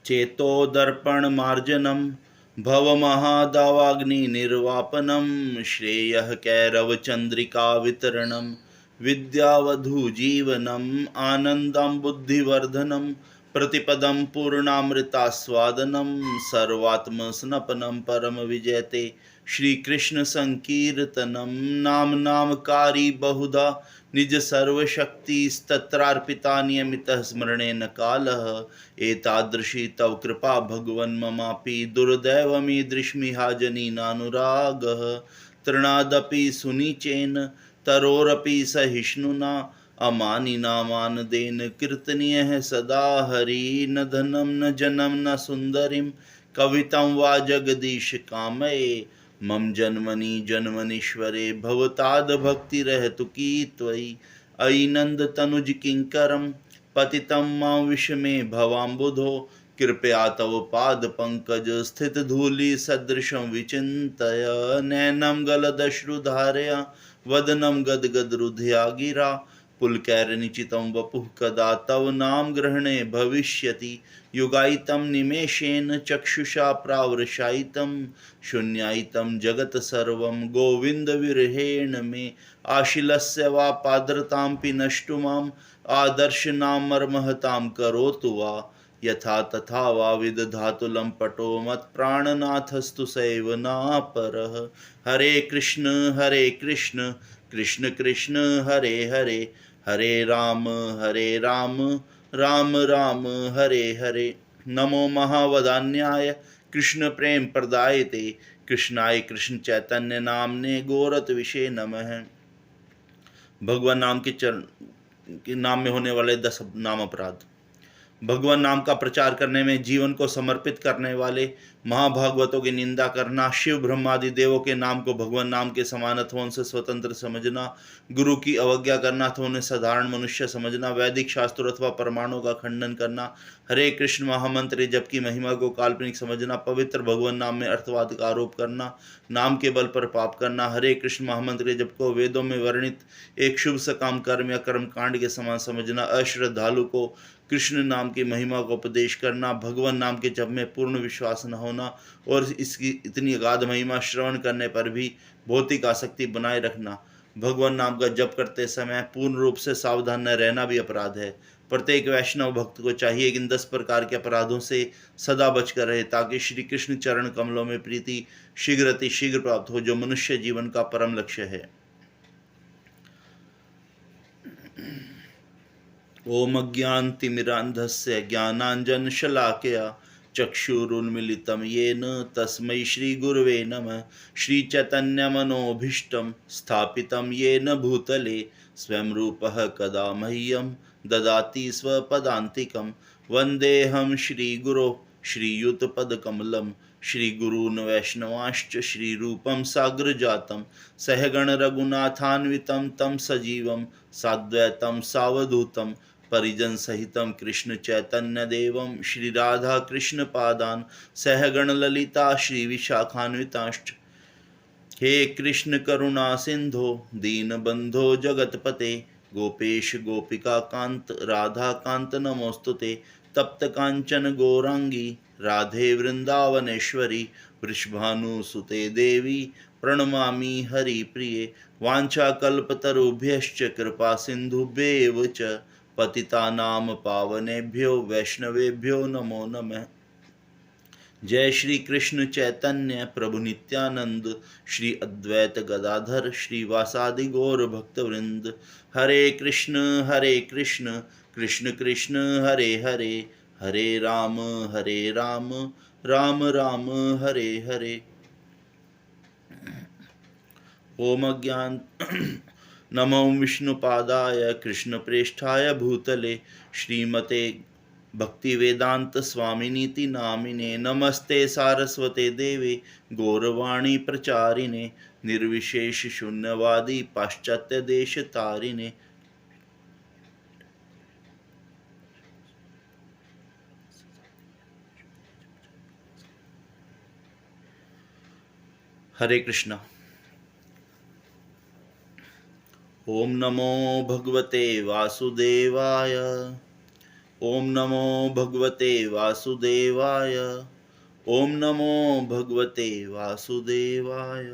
चेतोदर्पणमार्जनं भवमहादावाग्निनिर्वापनं श्रेयः कैरवचन्द्रिकावितरणं विद्यावधूजीवनम् आनन्दं बुद्धिवर्धनं प्रतिपदं पूर्णामृतास्वादनं सर्वात्मस्नपनं परमविजयते श्रीकृष्ण संकीर्तनं नाम नामकारी बहुधा निज सर्वशक्तिस्तत्रार्पिता नियमितः स्मरणेन कालः एतादृशी तव कृपा भगवन् ममापि दुर्दैवमीदृशमिहाजनीनानुरागः तृणादपि सुनीचेन तरोरपि सहिष्णुना अमानिना मानदेन कीर्तनीयः सदा हरि न धनं न जनं न सुन्दरीं कवितं वा जगदीश कामये मम जन्मनि जन्मनीश्वरे भवताद भक्तिरहतु की त्वयि अयि नंद तनुज किंकरं पतितं मां विषमे भवाम्बुधो कृपया तव पाद पंकज स्थित धूलि सदृशं विचिन्तय नैनं गलदश्रुधारया वदनं गदगदरुधिया गिरा पुलकैर्निचितं वपुः कदा तव नाम ग्रहणे भविष्यति युगायितं निमेषेण चक्षुषा प्रावृषायितं शून्यायितं जगत् सर्वं गोविन्दविरहेण मे आशिलस्य वा पाद्रतांपि नष्टु माम् आदर्शनामर्महतां करोतु वा यथा तथा वा विदधातु लम्पटो मत्प्राणनाथस्तु सैव नापरः हरे कृष्ण कृष्ण कृष्ण हरे हरे हरे राम राम राम हरे हरे नमो महावदान्याय कृष्ण प्रेम प्रदायते कृष्णाय कृष्ण चैतन्य नामने गोरत विषय नमः। भगवान नाम के नाम में होने वाले 10 नाम अपराध। भगवान नाम का प्रचार करने में जीवन को समर्पित करने वाले महाभागवतों की निंदा करना, शिव ब्रह्मादि देवों के नाम को भगवान नाम के समान अथवा उनसे स्वतंत्र समझना, गुरु की अवज्ञा करना अथवा उन्हें साधारण मनुष्य समझना, वैदिक शास्त्रों अथवा प्रमाणों का खंडन करना, हरे कृष्ण महामंत्र जप की महिमा को काल्पनिक समझना, पवित्र भगवान नाम में अर्थवाद का आरोप करना, नाम के बल पर पाप करना, हरे कृष्ण महामंत्र जप को वेदों में वर्णित एक शुभ सकाम कर्म या कर्म कांड के समान समझना, अश्रद्धालु को कृष्ण नाम की महिमा को उपदेश करना, भगवान नाम के जप में पूर्ण विश्वास न होना और इसकी इतनी अगाध महिमा श्रवण करने पर भी भौतिक आसक्ति बनाए रखना, भगवान नाम का जप करते समय पूर्ण रूप से सावधान न रहना भी अपराध है। प्रत्येक वैष्णव भक्त को चाहिए कि इन 10 प्रकार के अपराधों से सदा बचकर रहे ताकि श्री कृष्ण चरण कमलों में प्रीति शीघ्र अति शीघ्र प्राप्त हो, जो मनुष्य जीवन का परम लक्ष्य है। ओम अज्ञानतिमिरान्धस्य ज्ञानाञ्जनशलाकया चक्षुरुन्मीलितं येन तस्मै श्रीगुरवे नमः। श्रीचैतन्यमनोभीष्टं स्थापितं येन भूतले स्वयं रूपः कदा मह्यं ददाति स्वपदान्तिकं। वन्देऽहं श्रीगुरो श्रीयुतपदकमलं श्रीगुरून् वैष्णवांश्च श्रीरूपं साग्रजातं सहगण रघुनाथान्वितं तं सजीवं साद्वैतं सावधूतं परिजन सहितं कृष्ण चैतन्य देवं श्री राधा कृष्ण पादान सहगण ललिता श्री विशाखान्वितांश्च। हे कृष्ण करुणा सिंधो दीनबंधो जगतपते गोपेश गोपिका कांत राधा कांत नमोस्तुते। तप्त कांचन गौरांगी राधे वृंदावनेश्वरी वृषभानुसुते देवी प्रणमामि हरिप्रिये। वाञ्छाकल्पतरुभ्यश्च कृपा सिन्धुभ्येव च पतितानां पावनेभ्यो वैष्णवेभ्यो नमो नमः। जय श्री कृष्ण चैतन्य प्रभु नित्यानंद श्री अद्वैत गदाधर श्रीवासादि गौर भक्तवृंद। हरे कृष्ण कृष्ण कृष्ण हरे हरे हरे राम राम राम हरे हरे। ओम अज्ञान नमो विष्णुपादाय कृष्णप्रेष्ठाय भूतले श्रीमते भक्तिवेदांत स्वामिनीति नामिने। नमस्ते सारस्वते देवे गौरवाणी प्रचारिणे निर्विशेष शून्यवादी पाश्चात्य देश तारिणे। हरे कृष्णा। ओम नमो भगवते वासुदेवाय। ओम नमो भगवते वासुदेवाय। ओम नमो भगवते वासुदेवाय।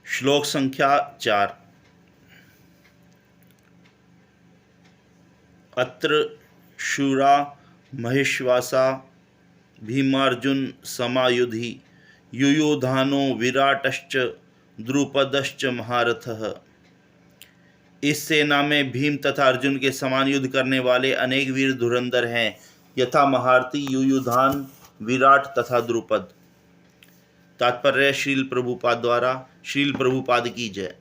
श्लोक संख्या 4। अत्र शूरा महेश्वासा भीमार्जुन समायुधि युयुधानो विराटश्च द्रुपदश्च महारथः। इस सेना में भीम तथा अर्जुन के समान युद्ध करने वाले अनेक वीर धुरंधर हैं, यथा महारथी युयुधान, विराट तथा द्रुपद। तात्पर्य श्रील प्रभुपाद द्वारा। श्रील प्रभुपाद की जय।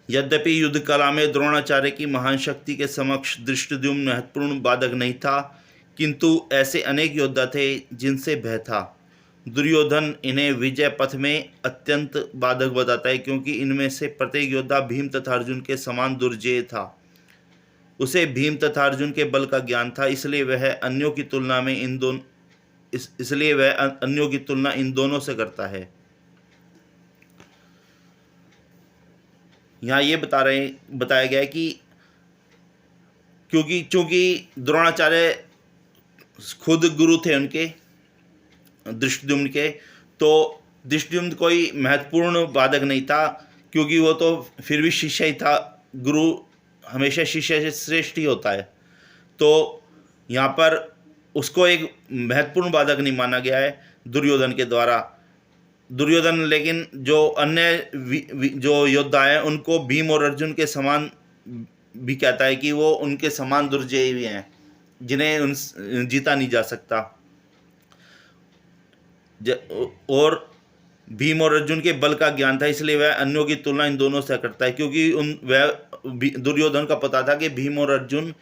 यद्यपि युद्ध कला में द्रोणाचार्य की महान शक्ति के समक्ष धृष्टद्युम्न महत्वपूर्ण बाधक नहीं था, किंतु ऐसे अनेक योद्धा थे जिनसे भय था। दुर्योधन इन्हें विजय पथ में अत्यंत बाधक बताता है, क्योंकि इनमें से प्रत्येक योद्धा भीम तथा अर्जुन के समान दुर्जेय था। उसे भीम तथा अर्जुन के बल का ज्ञान था, इसलिए वह अन्यों की तुलना इन दोनों से करता है। यहाँ ये बताया गया है कि चूंकि द्रोणाचार्य खुद गुरु थे उनके धृष्टद्युम्न के, तो धृष्टद्युम्न कोई महत्वपूर्ण बाधक नहीं था, क्योंकि वो तो फिर भी शिष्य ही था। गुरु हमेशा शिष्य से श्रेष्ठ ही होता है, तो यहाँ पर उसको एक महत्वपूर्ण बाधक नहीं माना गया है दुर्योधन के द्वारा। दुर्योधन लेकिन जो अन्य जो योद्धा हैं उनको भीम और अर्जुन के समान भी कहता है कि वो उनके समान दुर्जय भी हैं, जिन्हें जीता नहीं जा सकता। और भीम और अर्जुन के बल का ज्ञान था, इसलिए वह अन्यों की तुलना इन दोनों से करता है, क्योंकि दुर्योधन का पता था कि भीम और अर्जुन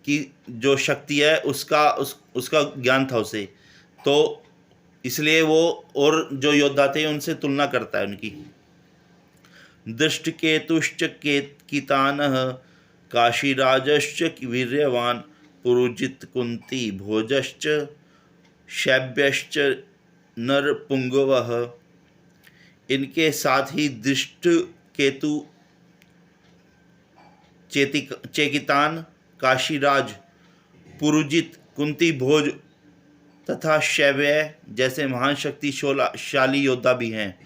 की जो शक्ति है उसका ज्ञान था उसे, तो इसलिए वो और जो योद्धा थे उनसे तुलना करता है उनकी। दृष्टकेतुश्च केतकीतानः काशीराजश्च वीर्यवान पुरुजित कुंती भोजश्च शैब्यश्च नरपुंगवः। इनके साथ ही दृष्ट केतु, चेकितान, काशीराज, पुरुजित, कुंती भोज तथा शैव्य जैसे महान शक्तिशाली योद्धा भी हैं।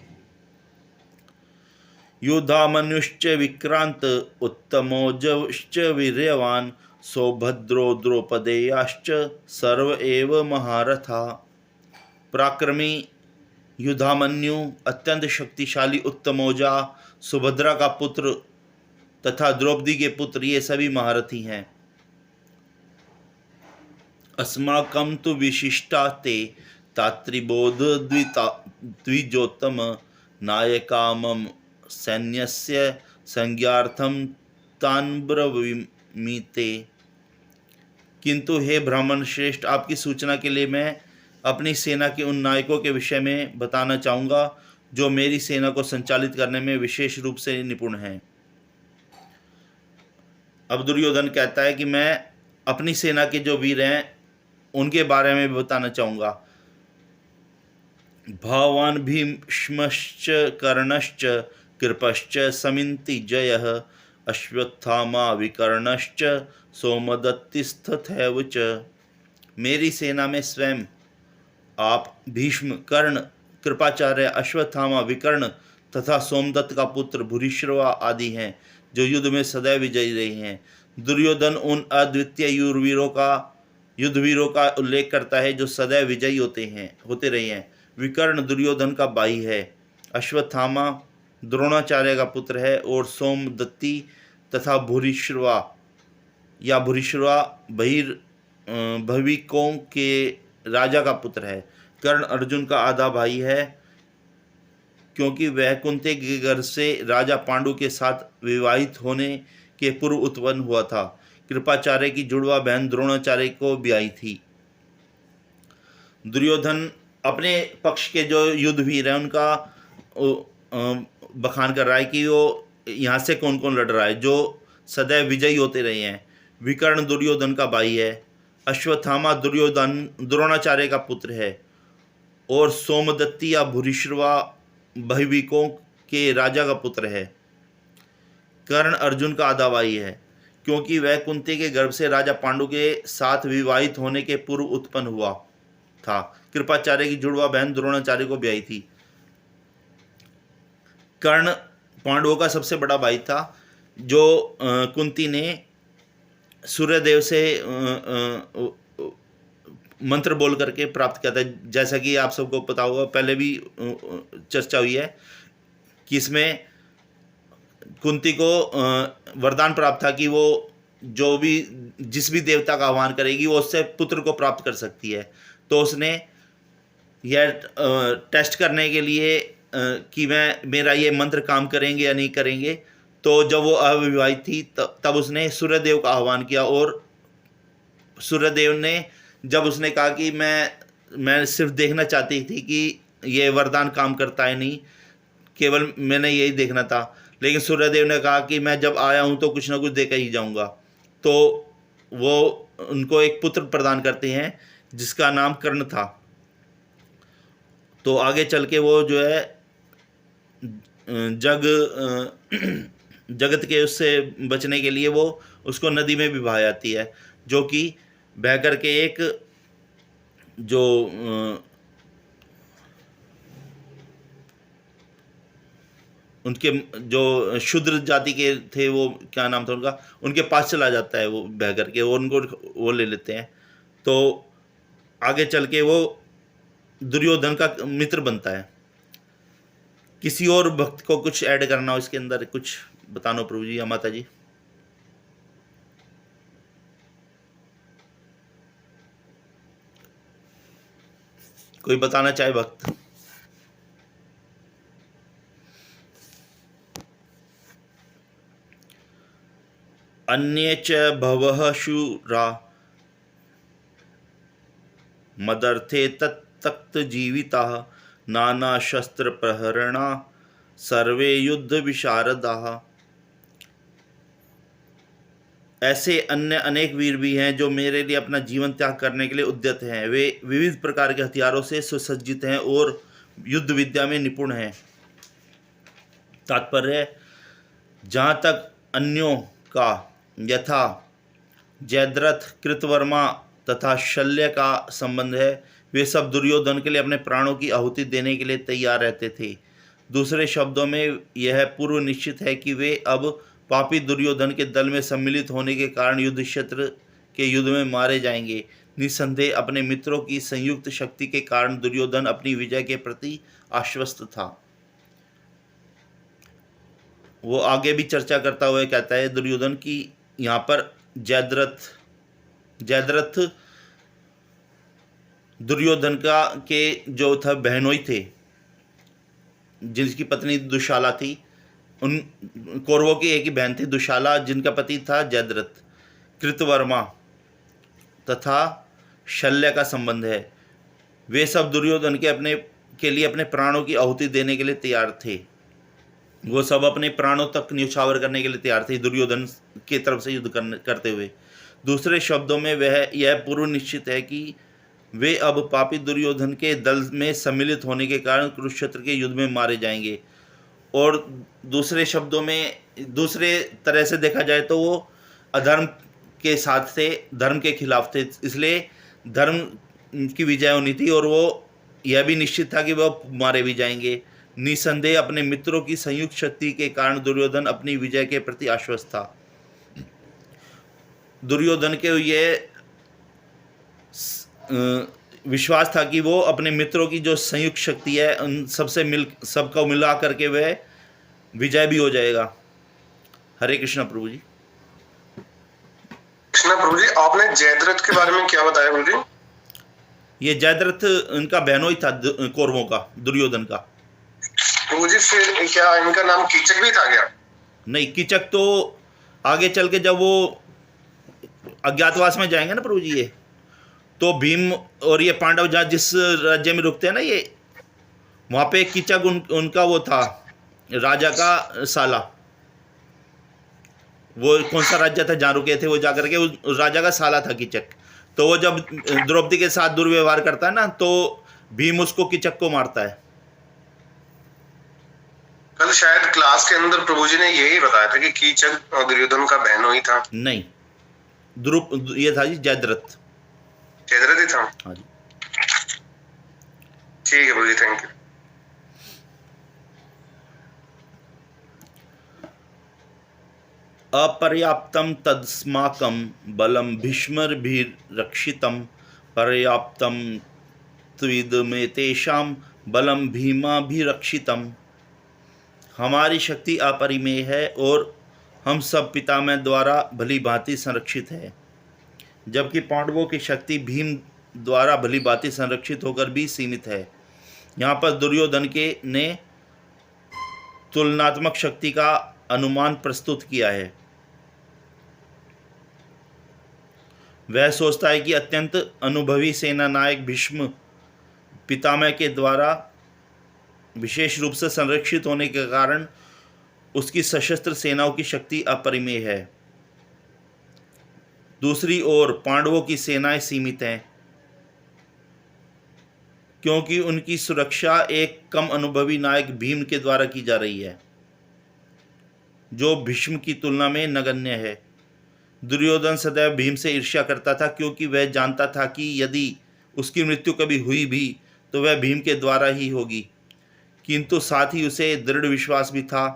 युधामन्युश्च विक्रांत उत्तमोजश्च वीर्यवान सौभद्रो द्रौपदेयाश्च सर्व एव महारथा। पराक्रमी युधामन्यु, अत्यंत शक्तिशाली उत्तमौजा, सुभद्रा का पुत्र तथा द्रौपदी के पुत्र, ये सभी महारथी हैं। अस्माकं तु विशिष्टा ते तात्रिबोध द्विजोत्तम नायका मम सैन्यस्य संज्ञार्थम तान् ब्रवीमि। किंतु हे ब्राह्मण श्रेष्ठ, आपकी सूचना के लिए मैं अपनी सेना के उन नायकों के विषय में बताना चाहूँगा जो मेरी सेना को संचालित करने में विशेष रूप से निपुण हैं। अब दुर्योधन कहता है कि मैं अपनी सेना के जो वीर हैं उनके बारे में भी बताना चाहूँगा। भवान भीष्मश्च कर्णश्च कृपश्च समिन्ति जयः अश्वत्थामा विकर्णश्च सोमदत्तिस्तथैव च। मेरी सेना में स्वयं आप, भीष्म, कर्ण, कृपाचार्य, अश्वत्थामा, विकर्ण तथा सोमदत्त का पुत्र भूरिश्रवा आदि हैं, जो युद्ध में सदैव विजयी रहे हैं। दुर्योधन उन अद्वितीय युद्धवीरों का उल्लेख करता है जो सदैव विजयी होते रहे हैं। विकर्ण दुर्योधन का भाई है, अश्वत्थामा द्रोणाचार्य का पुत्र है, और सोमदत्ती तथा भूरिश्रवा भविकों के राजा का पुत्र है। कर्ण अर्जुन का आधा भाई है, क्योंकि वह कुंती के घर से राजा पांडु के साथ विवाहित होने के पूर्व उत्पन्न हुआ था। कृपाचार्य की जुड़वा बहन द्रोणाचार्य को ब्याही थी। दुर्योधन अपने पक्ष के जो युद्धवीर हैं उनका बखान कर रहा है कि वो यहाँ से कौन कौन लड़ रहा है जो सदैव विजयी होते रहे हैं। विकर्ण दुर्योधन का भाई है, अश्वत्थामा द्रोणाचार्य का पुत्र है, और सोमदत्ती या भूरिश्रवा बहिविकों के राजा का पुत्र है। कर्ण अर्जुन का आधा भाई है, क्योंकि वह कुंती के गर्भ से राजा पांडु के साथ विवाहित होने के पूर्व उत्पन्न हुआ था। कृपाचार्य की जुड़वा बहन द्रोणाचार्य को ब्याही थी। कर्ण पांडवों का सबसे बड़ा भाई था, जो कुंती ने सूर्यदेव से मंत्र बोल करके प्राप्त किया था। जैसा कि आप सबको पता होगा, पहले भी चर्चा हुई है कि इसमें कुंती को वरदान प्राप्त था कि वो जो भी जिस भी देवता का आह्वान करेगी वो उससे पुत्र को प्राप्त कर सकती है। तो उसने यह टेस्ट करने के लिए कि मेरा ये मंत्र काम करेंगे या नहीं करेंगे, तो जब वो अविवाहित थी तब उसने सूर्यदेव का आह्वान किया। और सूर्यदेव ने जब उसने कहा कि मैं सिर्फ देखना चाहती थी कि ये वरदान काम करता है नहीं, केवल मैंने यही देखना था, लेकिन सूर्यदेव ने कहा कि मैं जब आया हूँ तो कुछ ना कुछ देकर ही जाऊँगा। तो वो उनको एक पुत्र प्रदान करते हैं जिसका नाम कर्ण था। तो आगे चल के वो जो है जगत के उससे बचने के लिए वो उसको नदी में भी बहा जाती है, जो कि बह कर के एक जो उनके जो शूद्र जाति के थे, वो क्या नाम था उनका, उनके पास चला जाता है वो बह कर के, वो उनको वो ले लेते हैं। तो आगे चल के वो दुर्योधन का मित्र बनता है। किसी और भक्त को कुछ ऐड करना हो इसके अंदर, कुछ बताना प्रभु जी या माता जी? कोई बताना चाहे भक्त? अन्ये च भवः शूरा मदर्थे तत्तक्त जीविताः नाना शस्त्र प्रहरणा सर्वे युद्ध विशारदाः। ऐसे अन्य अनेक वीर भी हैं जो मेरे लिए अपना जीवन त्याग करने के लिए उद्यत हैं। वे विविध प्रकार के हथियारों से सुसज्जित हैं और युद्ध विद्या में निपुण हैं। तात्पर्य, जहाँ तक अन्यों का यथा जयद्रथ, कृतवर्मा तथा शल्य का संबंध है, वे सब दुर्योधन के लिए अपने प्राणों की आहुति देने के लिए तैयार रहते थे। दूसरे शब्दों में यह पूर्व निश्चित है कि वे अब पापी दुर्योधन के दल में सम्मिलित होने के कारण युद्ध क्षेत्र के युद्ध में मारे जाएंगे। निस्संदेह अपने मित्रों की संयुक्त शक्ति के कारण दुर्योधन अपनी विजय के प्रति आश्वस्त था। वो आगे भी चर्चा करता हुआ कहता है दुर्योधन की यहाँ पर जयद्रथ दुर्योधन का के जो था बहनोई थे, जिसकी पत्नी दुशाला थी। उन कौरवों की एक ही बहन थी दुशाला, जिनका पति था जयद्रथ। कृतवर्मा तथा शल्य का संबंध है। वे सब दुर्योधन के लिए अपने प्राणों की आहुति देने के लिए तैयार थे। वो सब अपने प्राणों तक न्यौछावर करने के लिए तैयार थे दुर्योधन की तरफ से युद्ध करते हुए। दूसरे शब्दों में यह पूर्व निश्चित है कि वे अब पापी दुर्योधन के दल में सम्मिलित होने के कारण कुरुक्षेत्र के युद्ध में मारे जाएंगे। और दूसरे शब्दों में, दूसरे तरह से देखा जाए तो वो अधर्म के साथ थे, धर्म के खिलाफ थे, इसलिए धर्म की विजय होनी थी। और वो यह भी निश्चित था कि वह मारे भी जाएंगे। निसंदेह अपने मित्रों की संयुक्त शक्ति के कारण दुर्योधन अपनी विजय के प्रति आश्वस्त था। दुर्योधन के ये विश्वास था कि वो अपने मित्रों की जो संयुक्त शक्ति है उन सबको मिला करके वह विजय भी हो जाएगा। हरे कृष्णा प्रभु जी। कृष्णा प्रभु जी, आपने जयद्रथ के बारे में क्या बताया प्रभु जी? ये जयद्रथ उनका बहनोई था कौरवों का, दुर्योधन का। प्रभु जी, फिर क्या इनका नाम कीचक भी था क्या? नहीं, कीचक तो आगे चल के जब वो अज्ञातवास में जाएंगे ना प्रभु जी, ये तो भीम और ये पांडव जहाँ जिस राज्य में रुकते हैं ना, ये वहाँ पे कीचक उनका वो था, राजा का साला। वो कौन सा राज्य था जहाँ रुके थे, वो जाकर के उस राजा का साला था कीचक। तो वो जब द्रौपदी के साथ दुर्व्यवहार करता है ना, तो भीम उसको कीचक को मारता है। कल शायद क्लास के अंदर प्रभु जी ने यही बताया था कि कीचक दुर्योधन का बहनों ही था। नहीं, द्रुप ये था जी जयद्रथ। जयद्रथ ही था। हाँ जी। ठीक है प्रभु जी, थैंक यू। अपर्याप्तम तदस्माकं बलम भीष्मर्भिरक्षितम पर्याप्तम त्विदमेतेषां बलम भीमाभिरक्षितम। हमारी शक्ति अपरिमेय है और हम सब पितामह द्वारा भली भांति संरक्षित है, जबकि पांडवों की शक्ति भीम द्वारा भली भांति संरक्षित होकर भी सीमित है। यहाँ पर दुर्योधन के ने तुलनात्मक शक्ति का अनुमान प्रस्तुत किया है। वह सोचता है कि अत्यंत अनुभवी सेना नायक भीष्म पितामह के द्वारा विशेष रूप से संरक्षित होने के कारण उसकी सशस्त्र सेनाओं की शक्ति अपरिमेय है। दूसरी ओर पांडवों की सेनाएं सीमित हैं, क्योंकि उनकी सुरक्षा एक कम अनुभवी नायक भीम के द्वारा की जा रही है, जो भीष्म की तुलना में नगण्य है। दुर्योधन सदैव भीम से ईर्ष्या करता था, क्योंकि वह जानता था कि यदि उसकी मृत्यु कभी हुई भी तो वह भीम के द्वारा ही होगी, किंतु साथ ही उसे दृढ़ विश्वास भी था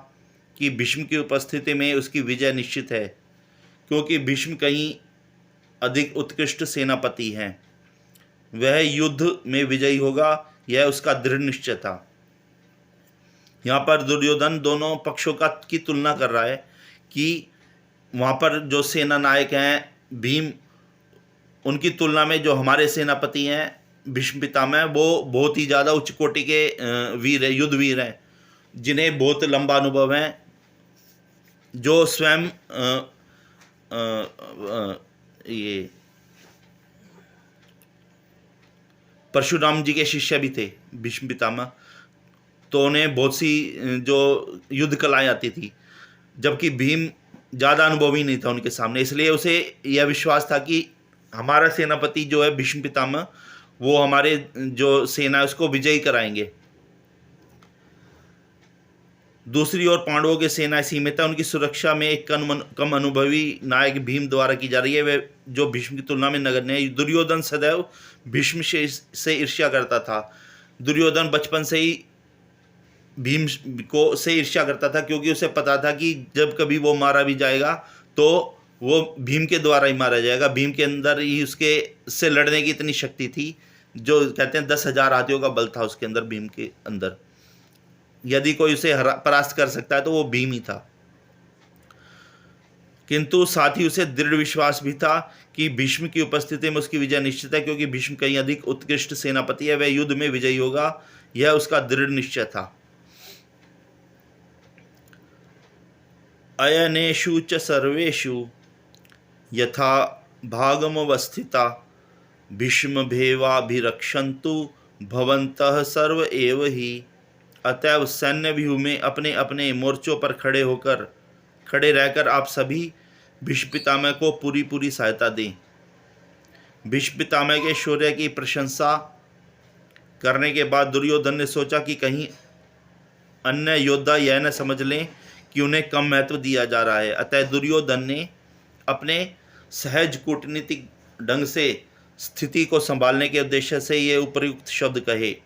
कि भीष्म की उपस्थिति में उसकी विजय निश्चित है, क्योंकि भीष्म कहीं अधिक उत्कृष्ट सेनापति हैं। वह युद्ध में विजयी होगा, यह उसका दृढ़ निश्चय था। यहाँ पर दुर्योधन दोनों पक्षों की तुलना कर रहा है कि वहाँ पर जो सेना नायक हैं भीम, उनकी तुलना में जो हमारे सेनापति हैं भीष्म पितामह, वो बहुत ही ज़्यादा उच्च कोटि के वीर हैं, युद्ध वीर हैं, जिन्हें बहुत लंबा अनुभव है, जो स्वयं ये परशुराम जी के शिष्य भी थे भीष्म पितामह, तो उन्हें बहुत सी जो युद्ध कलाएं आती थी, जबकि भीम ज़्यादा अनुभवी नहीं था उनके सामने। इसलिए उसे यह विश्वास था कि हमारा सेनापति जो है भीष्म पितामह, वो हमारे जो सेना है उसको विजयी कराएंगे। दूसरी ओर पांडवों की सेना सीमित है, उनकी सुरक्षा में एक कम अनुभवी नायक भीम द्वारा की जा रही है, वे जो भीष्म की तुलना में नगण्य है। दुर्योधन सदैव भीष्म से ईर्ष्या करता था। दुर्योधन बचपन से ही भीम को से ईर्ष्या करता था, क्योंकि उसे पता था कि जब कभी वो मारा भी जाएगा तो वो भीम के द्वारा ही मारा जाएगा। भीम के अंदर ही उसके से लड़ने की इतनी शक्ति थी, जो कहते हैं 10,000 हाथियों का बल था उसके अंदर, भीम के अंदर। यदि कोई उसे परास्त कर सकता है तो वो भीम ही था। किंतु साथ ही उसे दृढ़ विश्वास भी था कि भीष्म की उपस्थिति में उसकी विजय निश्चित है, क्योंकि भीष्म कहीं अधिक उत्कृष्ट सेनापति है, वह युद्ध में विजयी होगा, यह उसका दृढ़ निश्चय था। अयनेषु च सर्वेषु यथा भागमवस्थिता भीष्मभेवाभिरक्षन्तु भवन्तः सर्व एव ही। अतएव सैन्य व्यूह में अपने अपने मोर्चों पर खड़े रहकर आप सभी भीष्म पितामह को पूरी पूरी सहायता दें। भीष्म पितामह के शौर्य की प्रशंसा करने के बाद दुर्योधन ने सोचा कि कहीं अन्य योद्धा यह न समझ लें कि उन्हें कम महत्व दिया जा रहा है। अतः दुर्योधन ने अपने सहज कूटनीतिक ढंग से स्थिति को संभालने के उद्देश्य से ये उपयुक्त शब्द कहे।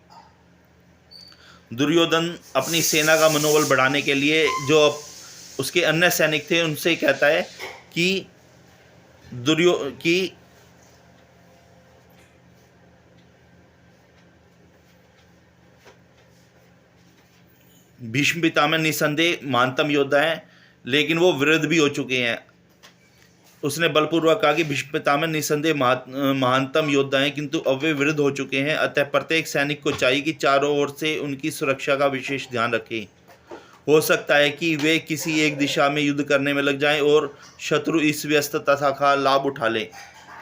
दुर्योधन अपनी सेना का मनोबल बढ़ाने के लिए जो उसके अन्य सैनिक थे उनसे कहता है कि भीष्म पितामह निसंदेह महानतम योद्धा हैं, लेकिन वो विरुद्ध भी हो चुके हैं। उसने बलपूर्वक कहा कि भीष्म पितामह निसंदेह महानतम योद्धा हैं, किंतु अब वे विरुद्ध हो चुके हैं। अतः प्रत्येक सैनिक को चाहिए कि चारों ओर से उनकी सुरक्षा का विशेष ध्यान रखें। हो सकता है कि वे किसी एक दिशा में युद्ध करने में लग जाएं और शत्रु इस व्यस्तता का लाभ उठा लें।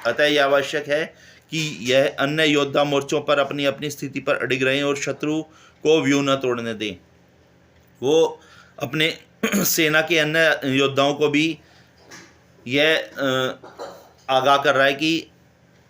अतः यह आवश्यक है कि यह अन्य योद्धा मोर्चों पर अपनी अपनी स्थिति पर अडिग रहें और शत्रु को व्यूह न तोड़ने दें। वो अपने सेना के अन्य योद्धाओं को भी यह आगाह कर रहा है कि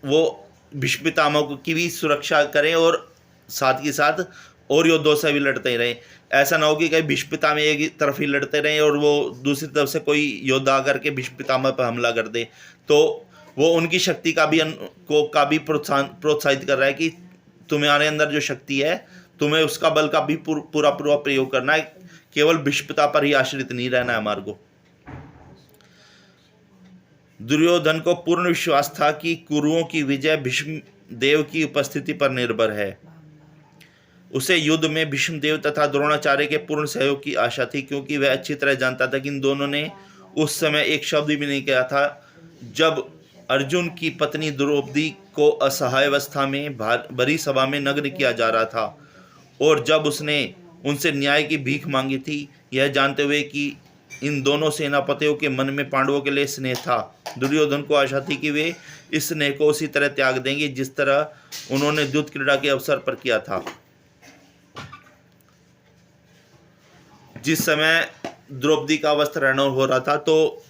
वो भीष्म पितामह की भी सुरक्षा करें और साथ ही साथ और योद्धों से भी लड़ते ही रहे। ऐसा ना हो कि कहीं भीष्म पितामह एक ही तरफ ही लड़ते रहे और वो दूसरी तरफ से कोई योद्धा आकर के भीष्म पितामह पर हमला कर दे। तो वो उनकी शक्ति का भी प्रोत्साहित कर रहा है कि तुम्हारे अंदर जो शक्ति है तुम्हें उसका बल का भी पूरा प्रयोग करना है, केवल भीष्म पिता पर ही आश्रित नहीं रहना है हमारे को। दुर्योधन को पूर्ण विश्वास था कि कुरुओं की विजय भीष्म देव की उपस्थिति पर निर्भर है। उसे युद्ध में भीष्म देव तथा द्रोणाचार्य के पूर्ण सहयोग की आशा थी, क्योंकि वह अच्छी तरह जानता था कि इन दोनों ने उस समय एक शब्द भी नहीं कहा था जब अर्जुन की पत्नी द्रौपदी को असहाय अवस्था में भरी सभा में नग्न किया जा रहा था, और जब उसने उनसे न्याय की भीख मांगी थी, यह जानते हुए कि इन दोनों सेनापतियों के मन में पांडवों के लिए स्नेह था। दुर्योधन को आशा थी कि वे इस स्नेह को उसी तरह त्याग देंगे जिस तरह उन्होंने युद्ध क्रीड़ा के अवसर पर किया था। जिस समय द्रौपदी का वस्त्रहरण हो रहा था तो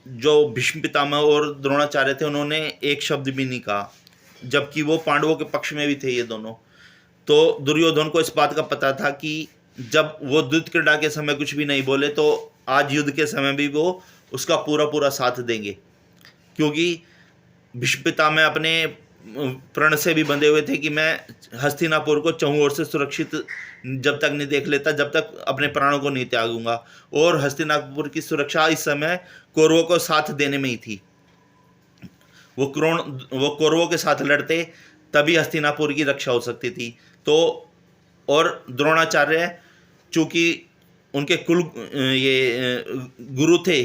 जो भीष्म पितामह और द्रोणाचार्य थे उन्होंने एक शब्द भी नहीं कहा, जबकि वो पांडवों के पक्ष में भी थे ये दोनों। तो दुर्योधन को इस बात का पता था कि जब वो युद्ध क्रीड़ा के समय कुछ भी नहीं बोले तो आज युद्ध के समय भी वो उसका पूरा साथ देंगे, क्योंकि भीष्म पितामह अपने प्रण से भी बंधे हुए थे कि मैं हस्तिनापुर को चहुं ओर से सुरक्षित जब तक नहीं देख लेता जब तक अपने प्राणों को नहीं त्यागूंगा। और हस्तिनापुर की सुरक्षा इस समय कौरवों को साथ देने में ही थी। वो कौरवों के साथ लड़ते तभी हस्तिनापुर की रक्षा हो सकती थी। तो और द्रोणाचार्य चूँकि उनके गुरु थे,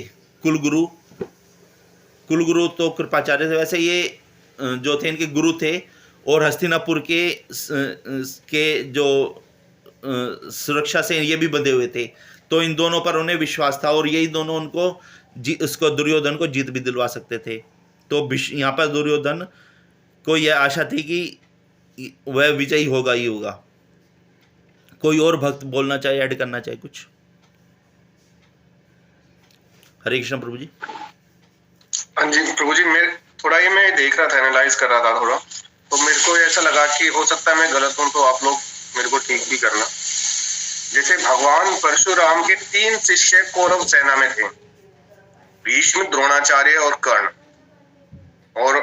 कुलगुरु तो कृपाचार्य थे, वैसे ये जो थे इनके गुरु थे और हस्तिनापुर के जो सुरक्षा से ये भी बंधे हुए थे। तो इन दोनों पर उन्हें विश्वास था और यही दोनों उनको उसको दुर्योधन को जीत भी दिलवा सकते थे। तो यहाँ पर दुर्योधन को यह आशा थी कि वह विजयी होगा ही होगा। कोई और भक्त बोलना चाहे, ऐड करना चाहे कुछ? हरे कृष्ण प्रभु जी। हाँ जी प्रभु जी, मैं देख रहा था, एनालाइज कर रहा था थोड़ा, तो मेरे को ऐसा लगा कि हो सकता है मैं गलत हूं, तो आप लोग मेरे को ठीक भी करना। जैसे भगवान परशुराम के 3 शिष्य कौरव सेना में थे, भीष्म, द्रोणाचार्य और कर्ण। और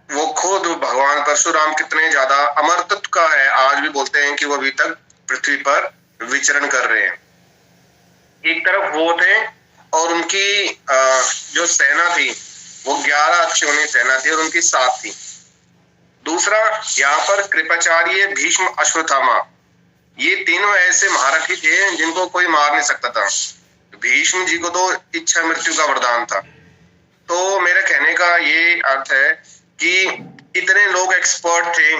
वो खुद भगवान परशुराम कितने ज्यादा अमरत्व का है, आज भी बोलते हैं कि वो अभी तक पृथ्वी पर विचरण कर रहे हैं। एक तरफ वो थे और उनकी जो सेना थी वो 11 अक्षौणी सेना थी और उनकी 7 थी। दूसरा यहाँ पर कृपाचार्य, भीष्म, अश्वत्थामा, ये तीनों ऐसे महारथी थे जिनको कोई मार नहीं सकता था। भीष्म जी को तो इच्छा मृत्यु का वरदान था। तो मेरे कहने का ये अर्थ है कि इतने लोग एक्सपर्ट थे,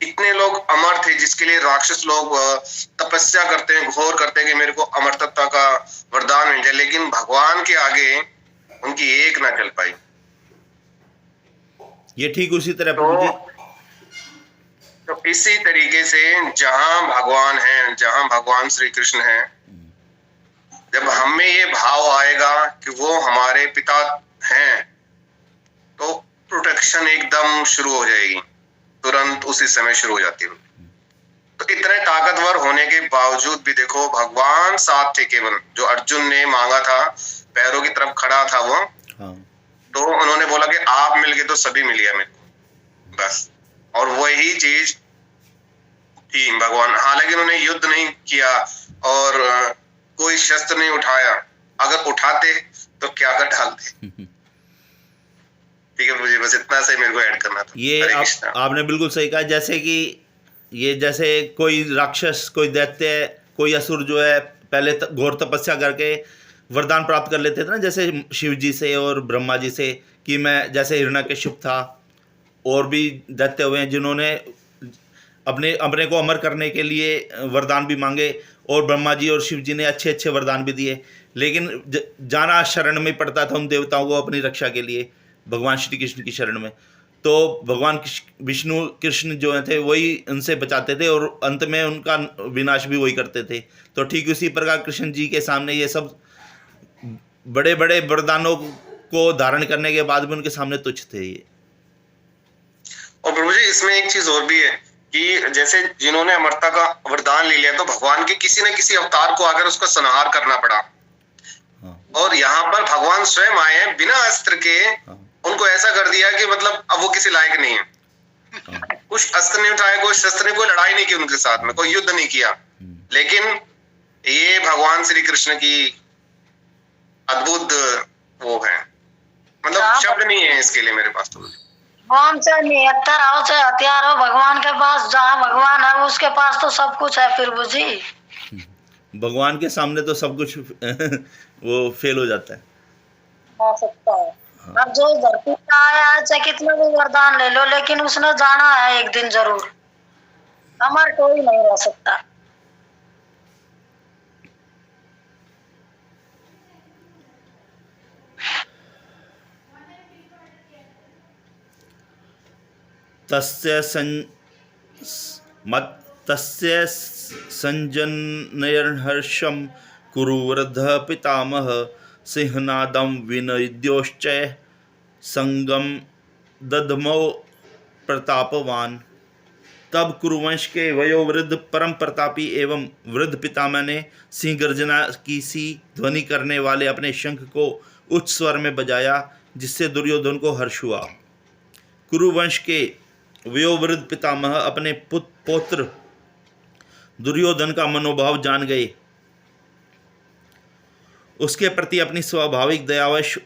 इतने लोग अमर थे, जिसके लिए राक्षस लोग तपस्या करते हैं, घोर करते हैं कि मेरे को अमरतत्व का वरदान मिल जाए, लेकिन भगवान के आगे उनकी एक ना चल पाई। ये ठीक उसी तरह प्रभु जी। तो इसी तरीके से जहां भगवान हैं, जहां भगवान श्री कृष्ण हैं, जब हम में ये भाव आएगा कि वो हमारे पिता हैं, तो प्रोटेक्शन एकदम शुरू हो जाएगी, तुरंत उसी समय शुरू हो जाती है। तो इतने ताकतवर होने के बावजूद भी देखो भगवान साथ थे। केवल जो अर्जुन ने मांगा था, पैरों की तरफ खड़ा था वो, हाँ। तो उन्होंने बोला कि आप मिल गए तो सभी मिल गया मेरे को, बस। और वही चीज थी भगवान। हालांकि उन्होंने युद्ध नहीं किया और कोई शस्त्र नहीं उठाया, अगर उठाते तो क्या कर डालते। ठीक है मुझे बस इतना से मेरे को ऐड करना था। ये आपने बिल्कुल सही कहा। जैसे कि ये जैसे कोई राक्षस, कोई दैत्य, कोई असुर जो है पहले घोर तपस्या करके वरदान प्राप्त कर लेते थे ना, जैसे शिव जी से और ब्रह्मा जी से, कि मैं जैसे हिरण्यकशिप था, और भी दैत्य हुए हैं जिन्होंने अपने को अमर करने के लिए वरदान भी मांगे, और ब्रह्मा जी और शिव जी ने अच्छे अच्छे वरदान भी दिए। लेकिन जाना शरण में पड़ता था उन देवताओं को अपनी रक्षा के लिए, भगवान श्री कृष्ण की शरण में। तो भगवान विष्णु कृष्ण जो थे वही उनसे बचाते थे और अंत में उनका विनाश भी वही करते थे। तो ठीक उसी प्रकार कृष्ण जी के सामने ये सब बड़े बड़े वरदानों को धारण करने के बाद भी उनके सामने तुच्छ थे ये। और प्रभु जी इसमें एक चीज और भी है कि जैसे जिन्होंने अमरता का वरदान ले लिया तो भगवान के किसी न किसी अवतार को आकर उसका संहार करना पड़ा। और यहाँ पर भगवान स्वयं आए बिना अस्त्र के, उनको ऐसा कर दिया कि मतलब अब वो किसी लायक नहीं है। कुछ अस्त्र नहीं उठाए, कोई शस्त्र नहीं, कोई लड़ाई नहीं की उनके साथ में, कोई युद्ध नहीं किया। लेकिन ये भगवान श्री कृष्ण की अद्भुत वो है, मतलब शब्द नहीं है इसके लिए मेरे पास। तो भगवान से निहत्तर हो चाहे हथियार हो, भगवान के पास, जहाँ भगवान है उसके पास तो सब कुछ है। फिर बुझी भगवान के सामने तो सब कुछ वो फेल हो जाता है। हो सकता है। अब जो धरती पे आया है चाहे कितना भी वरदान ले लो, लेकिन उसने जाना है एक दिन जरूर। अमर कोई नहीं रह सकता। तस्य संजनयर्हर्षं कुरु वृद्धः पितामह सिंहनादं विनद्योश्च संगम दधमो प्रतापवान। तब कुरुवंश के वयोवृद्ध परम प्रतापी एवं वृद्ध पितामह ने सिंह गर्जना की सी ध्वनि करने वाले अपने शंख को उच्च स्वर में बजाया, जिससे दुर्योधन को हर्ष हुआ। कुरुवंश के वयोवृद्ध पितामह अपने पौत्र दुर्योधन का मनोभाव जान गए। उसके प्रति अपनी स्वाभाविक दयावश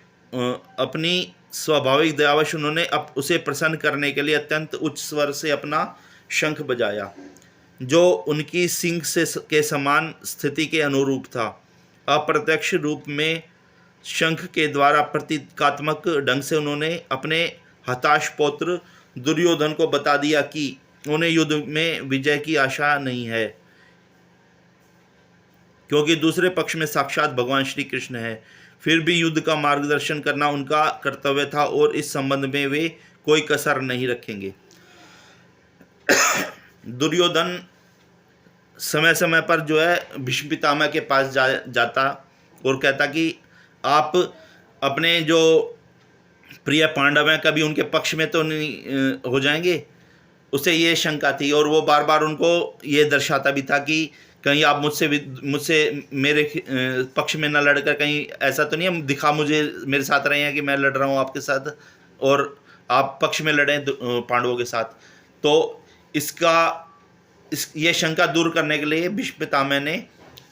उन्होंने उसे प्रसन्न करने के लिए अत्यंत उच्च स्वर से अपना शंख बजाया, जो उनकी सिंह के समान स्थिति के अनुरूप था। अप्रत्यक्ष रूप में शंख के द्वारा प्रतीकात्मक ढंग से उन्होंने अपने हताश पौत्र दुर्योधन को बता दिया कि उन्हें युद्ध में विजय की आशा नहीं है, क्योंकि दूसरे पक्ष में साक्षात भगवान श्री कृष्ण है। फिर भी युद्ध का मार्गदर्शन करना उनका कर्तव्य था और इस संबंध में वे कोई कसर नहीं रखेंगे। दुर्योधन समय समय पर जो है भीष्म पितामह के पास जाता और कहता कि आप अपने जो प्रिय पांडव हैं कभी उनके पक्ष में तो नहीं हो जाएंगे। उसे ये शंका थी और वो बार बार उनको ये दर्शाता भी था कि कहीं आप मुझसे मेरे पक्ष में न लड़कर कहीं ऐसा तो नहीं है दिखा मुझे मेरे साथ रहे हैं कि मैं लड़ रहा हूँ आपके साथ और आप पक्ष में लड़ें पांडवों के साथ। तो ये शंका दूर करने के लिए भीष्म पितामह ने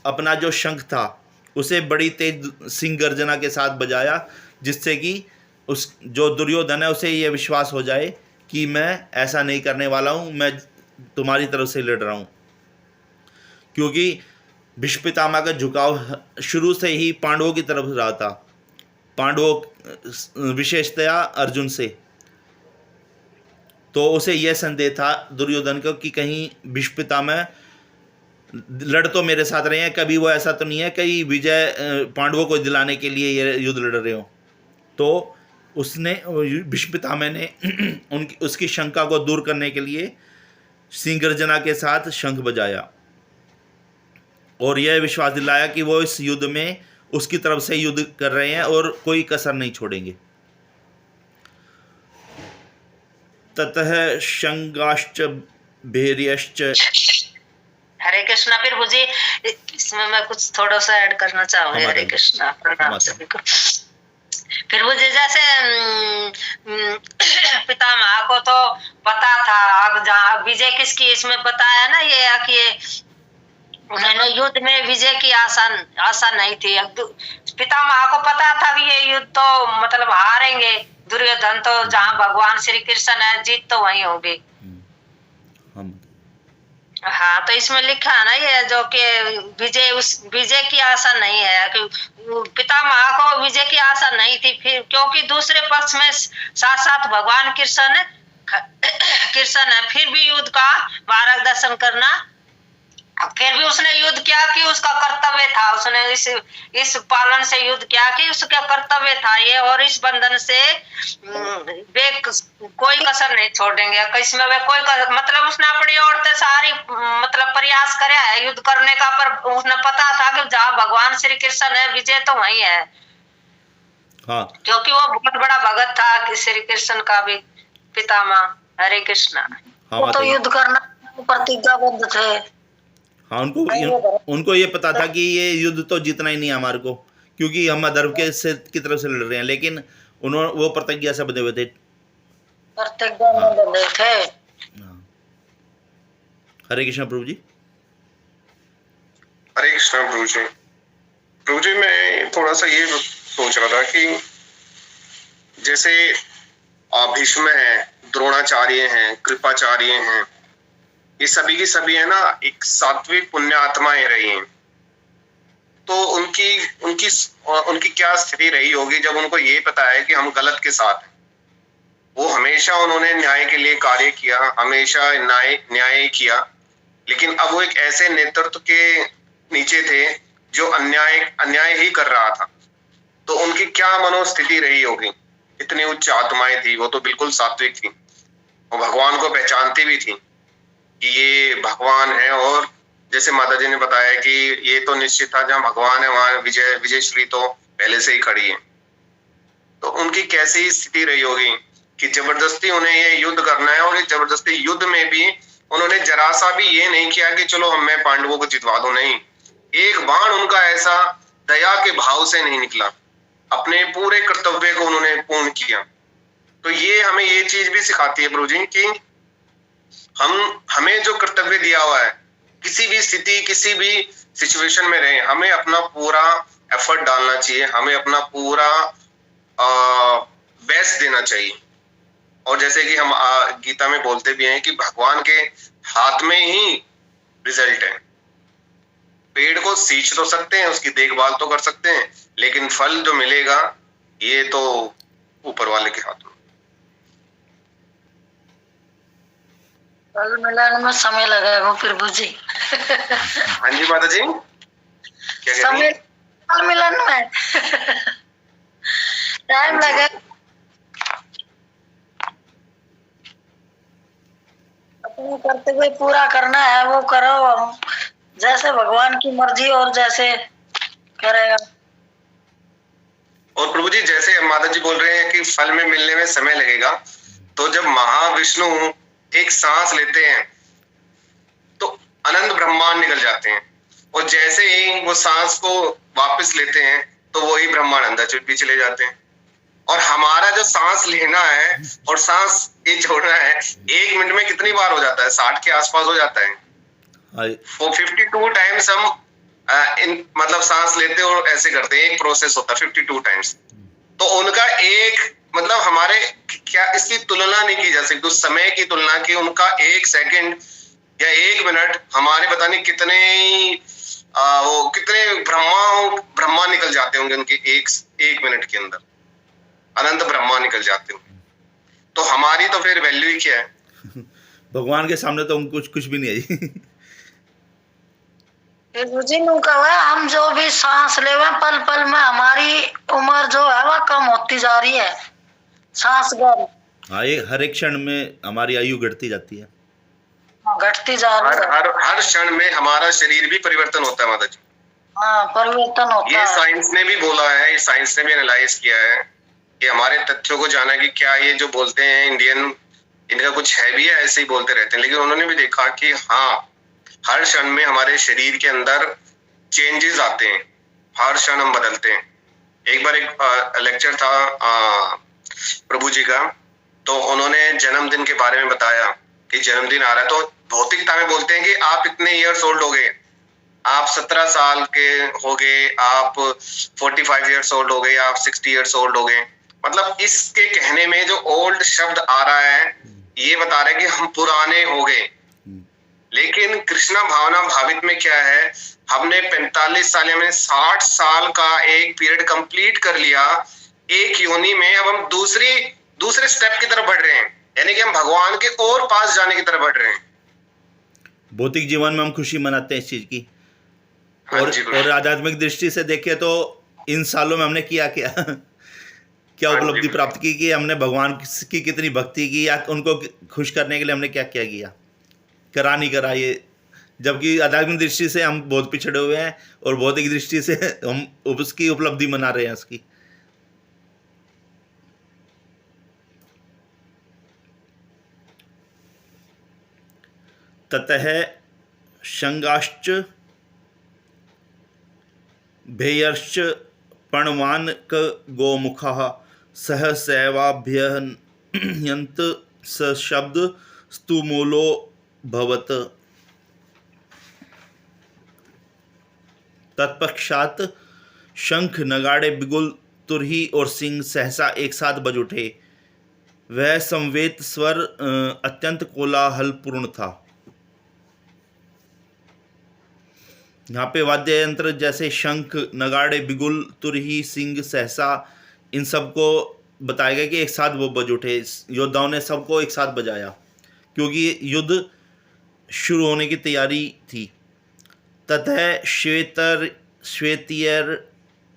अपना जो शंख था उसे बड़ी तेज सिंह गर्जना के साथ बजाया, जिससे कि उस जो दुर्योधन है उसे ये विश्वास हो जाए कि मैं ऐसा नहीं करने वाला हूँ, मैं तुम्हारी तरफ से लड़ रहा हूँ। क्योंकि भीष्म पितामह का झुकाव शुरू से ही पांडवों की तरफ रहा था, पांडवों विशेषतया अर्जुन से। तो उसे यह संदेह था दुर्योधन को कि कहीं भीष्म पितामह लड़ तो मेरे साथ रहे हैं, कभी वो ऐसा तो नहीं है कहीं विजय पांडवों को दिलाने के लिए ये युद्ध लड़ रहे हो। तो उसने भीष्म पितामह ने उसकी शंका को दूर करने के लिए सिंह गर्जना के साथ शंख बजाया और यह विश्वास दिलाया कि वो इस युद्ध में उसकी तरफ से युद्ध कर रहे हैं और कोई कसर नहीं छोड़ेंगे। ततः शंगाश्च भैर्यश्च। हरे कृष्णा। फिर मुझे इसमें मैं कुछ थोड़ा सा ऐड करना चाहूंगी। हरे कृष्णा, प्रणाम सभी को। फिर मुझे जैसे पितामह को तो पता था, अब जहाँ विजय किसकी इसमें बताया ना ये कि उन्होंने युद्ध में विजय की आशा नहीं थी। पितामह को पता था कि ये युद्ध तो मतलब हारेंगे दुर्योधन, तो जहाँ भगवान श्री कृष्ण है जीत तो वहीं होगी। हाँ, तो इसमें लिखा है ना ये जो कि विजय की आशा नहीं है, कि पितामह को विजय की आशा नहीं थी। फिर क्योंकि दूसरे पक्ष में साथ भगवान कृष्ण है, फिर भी युद्ध का मार्गदर्शन करना, फिर भी उसने युद्ध किया कि उसका कर्तव्य था। उसने इस पालन से युद्ध किया कि उसका कर्तव्य था ये, और इस बंधन से वे कोई कसर नहीं छोड़ेंगे। इसमें वे कोई मतलब उसने अपनी ओर से सारी मतलब प्रयास करे है युद्ध करने का, पर उसने पता था कि जहाँ भगवान श्री कृष्ण है विजय तो वही है। हाँ, क्योंकि वो बहुत बड़ा भगत था कि श्री कृष्ण का भी पितामह। हरे कृष्णा। हाँ, वो तो युद्ध करना प्रतिज्ञाबद्ध थे। हाँ, उनको ये पता था कि ये युद्ध तो जीतना ही नहीं है हमारे को, क्योंकि हम अधर्म के से की तरफ से लड़ रहे हैं, लेकिन उन्होंने वो प्रतिज्ञा से बंधे हुए थे। प्रतिज्ञा में बंधे थे। हाँ। हरे कृष्ण प्रभु जी। हरे कृष्ण प्रभु जी। प्रभु जी, मैं थोड़ा सा ये सोच रहा था कि जैसे भीष्म है, द्रोणाचार्य हैं, कृपाचार्य हैं, ये सभी की सभी है ना एक सात्विक पुण्य आत्माएं रही हैं। तो उनकी उनकी उनकी क्या स्थिति रही होगी जब उनको ये पता है कि हम गलत के साथ हैं। वो हमेशा उन्होंने न्याय के लिए कार्य किया, हमेशा न्याय किया, लेकिन अब वो एक ऐसे नेतृत्व के नीचे थे जो अन्याय ही कर रहा था। तो उनकी क्या मनोस्थिति रही होगी। इतनी उच्च आत्माएं थी, वो तो बिल्कुल सात्विक थी और भगवान को पहचानती भी थी कि ये भगवान है। और जैसे माता जी ने बताया कि ये तो निश्चित था, जहाँ भगवान है वहां विजय श्री तो पहले से ही खड़ी है। तो उनकी कैसी स्थिति रही होगी कि जबरदस्ती उन्हें ये युद्ध करना है, और ये जबरदस्ती युद्ध में भी उन्होंने जरा सा भी ये नहीं किया कि चलो मैं पांडवों को जितवा दूं। नहीं, एक बाण उनका ऐसा दया के भाव से नहीं निकला, अपने पूरे कर्तव्य को उन्होंने पूर्ण किया। तो ये हमें ये चीज भी सिखाती है प्रभु जी कि हमें जो कर्तव्य दिया हुआ है, किसी भी स्थिति किसी भी सिचुएशन में रहे, हमें अपना पूरा एफर्ट डालना चाहिए, हमें अपना पूरा बेस्ट देना चाहिए। और जैसे कि हम गीता में बोलते भी हैं कि भगवान के हाथ में ही रिजल्ट है। पेड़ को सींच तो सकते हैं, उसकी देखभाल तो कर सकते हैं, लेकिन फल जो मिलेगा ये तो ऊपर वाले के हाथ में। फल मिलाने में समय लगेगा प्रभु जी। हाँ जी माता जी, क्या समय फल मिलन में टाइम लगेगा। अपने कर्तव्य पूरा करना है, वो करो जैसे भगवान की मर्जी और जैसे करेगा। और प्रभु जी, जैसे माता जी बोल रहे हैं कि फल में मिलने में समय लगेगा, तो जब महाविष्णु एक सांस लेते हैं तो अनंत ब्रह्मांड निकल जाते हैं, और जैसे ही वो सांस को वापस लेते हैं तो वही ब्रह्मांड अंदर भी चले जाते हैं। और हमारा जो सांस लेना है और सांस ये छोड़ना है, 1 मिनट में कितनी बार हो जाता है? 60 के आसपास हो जाता है। वो 52 टाइम्स हम मतलब सांस लेते और ऐसे करते हैं, एक प्रोसेस होता है 52 टाइम्स। तो उनका एक मतलब हमारे क्या इसकी तुलना नहीं की जा सकती, उस समय की तुलना की। उनका 1 सेकंड या 1 मिनट हमारे पता नहीं कितने वो कितने ब्रह्मा निकल जाते होंगे उनके एक मिनट के अंदर, अनंत ब्रह्मा निकल जाते होंगे। तो हमारी तो फिर वैल्यू ही क्या है? भगवान के सामने तो हम कुछ भी नहीं है। हम जो भी सांस ले पल पल में हमारी उम्र जो है वह कम होती जा रही है। सांस हाँ, ये हर एक क्षण में हमारी आयु घटती जाती है, घटती जा रही है। हर क्षण में हमारा शरीर भी परिवर्तन होता है माता जी। हाँ, परिवर्तन होता है। ये साइंस ने भी बोला है, ये साइंस ने भी एनालाइज किया है कि हमारे तथ्यों को जाना कि क्या ये जो बोलते हैं इंडियन, इनका कुछ है भी है, ऐसे ही बोलते रहते हैं। लेकिन उन्होंने भी देखा कि हाँ, हर क्षण में हमारे शरीर के अंदर चेंजेस आते हैं, हर क्षण हम बदलते हैं। एक बार एक लेक्चर था प्रभु जी का, तो उन्होंने जन्मदिन के बारे में बताया कि जन्मदिन आ रहा है। तो भौतिकता में बोलते हैं कि आप इतने इयर्स ओल्ड हो गए, आप 17 साल के हो गए, आप 45 इयर्स ओल्ड हो गए, आप 60 इयर्स ओल्ड हो गए। मतलब इसके कहने में जो ओल्ड शब्द आ रहा है, ये बता रहा है कि हम पुराने हो गए। लेकिन कृष्णा भावना भावित में क्या है, हमने 45 साल या 60 साल का एक पीरियड कंप्लीट कर लिया एक योनि में। अब हम दूसरे स्टेप की तरफ बढ़ रहे हैं, यानी कि हम भगवान के और पास जाने की तरफ बढ़ रहे हैं। भौतिक जीवन में हम खुशी मनाते हैं इस चीज की, और आध्यात्मिक दृष्टि से देखें तो इन सालों में हमने किया क्या क्या उपलब्धि प्राप्त की, कि हमने भगवान की कितनी भक्ति की, या उनको खुश करने के लिए हमने क्या क्या किया, करा नहीं करा। ये जबकि आध्यात्मिक दृष्टि से हम बहुत पिछड़े हुए हैं, और भौतिक दृष्टि से हम उसकी उपलब्धि मना रहे हैं उसकी। ततः शंगाश्च भेयश्च पणवानक गोमुखः सहसैवाभ्यहन्यन्त सशब्द स्तुमूलो भवत। तत्पश्चात शंख नगाड़े बिगुल तुरही और सिंह सहसा एक साथ बज उठे। वह संवेद स्वर अत्यंत कोलाहलपूर्ण था। यहाँ पे वाद्य यंत्र जैसे शंख नगाड़े बिगुल तुरही सिंह सहसा इन सबको बताया गया कि एक साथ वो बज उठे। योद्धाओं ने सबको एक साथ बजाया क्योंकि युद्ध शुरू होने की तैयारी थी। ततः श्वेतियर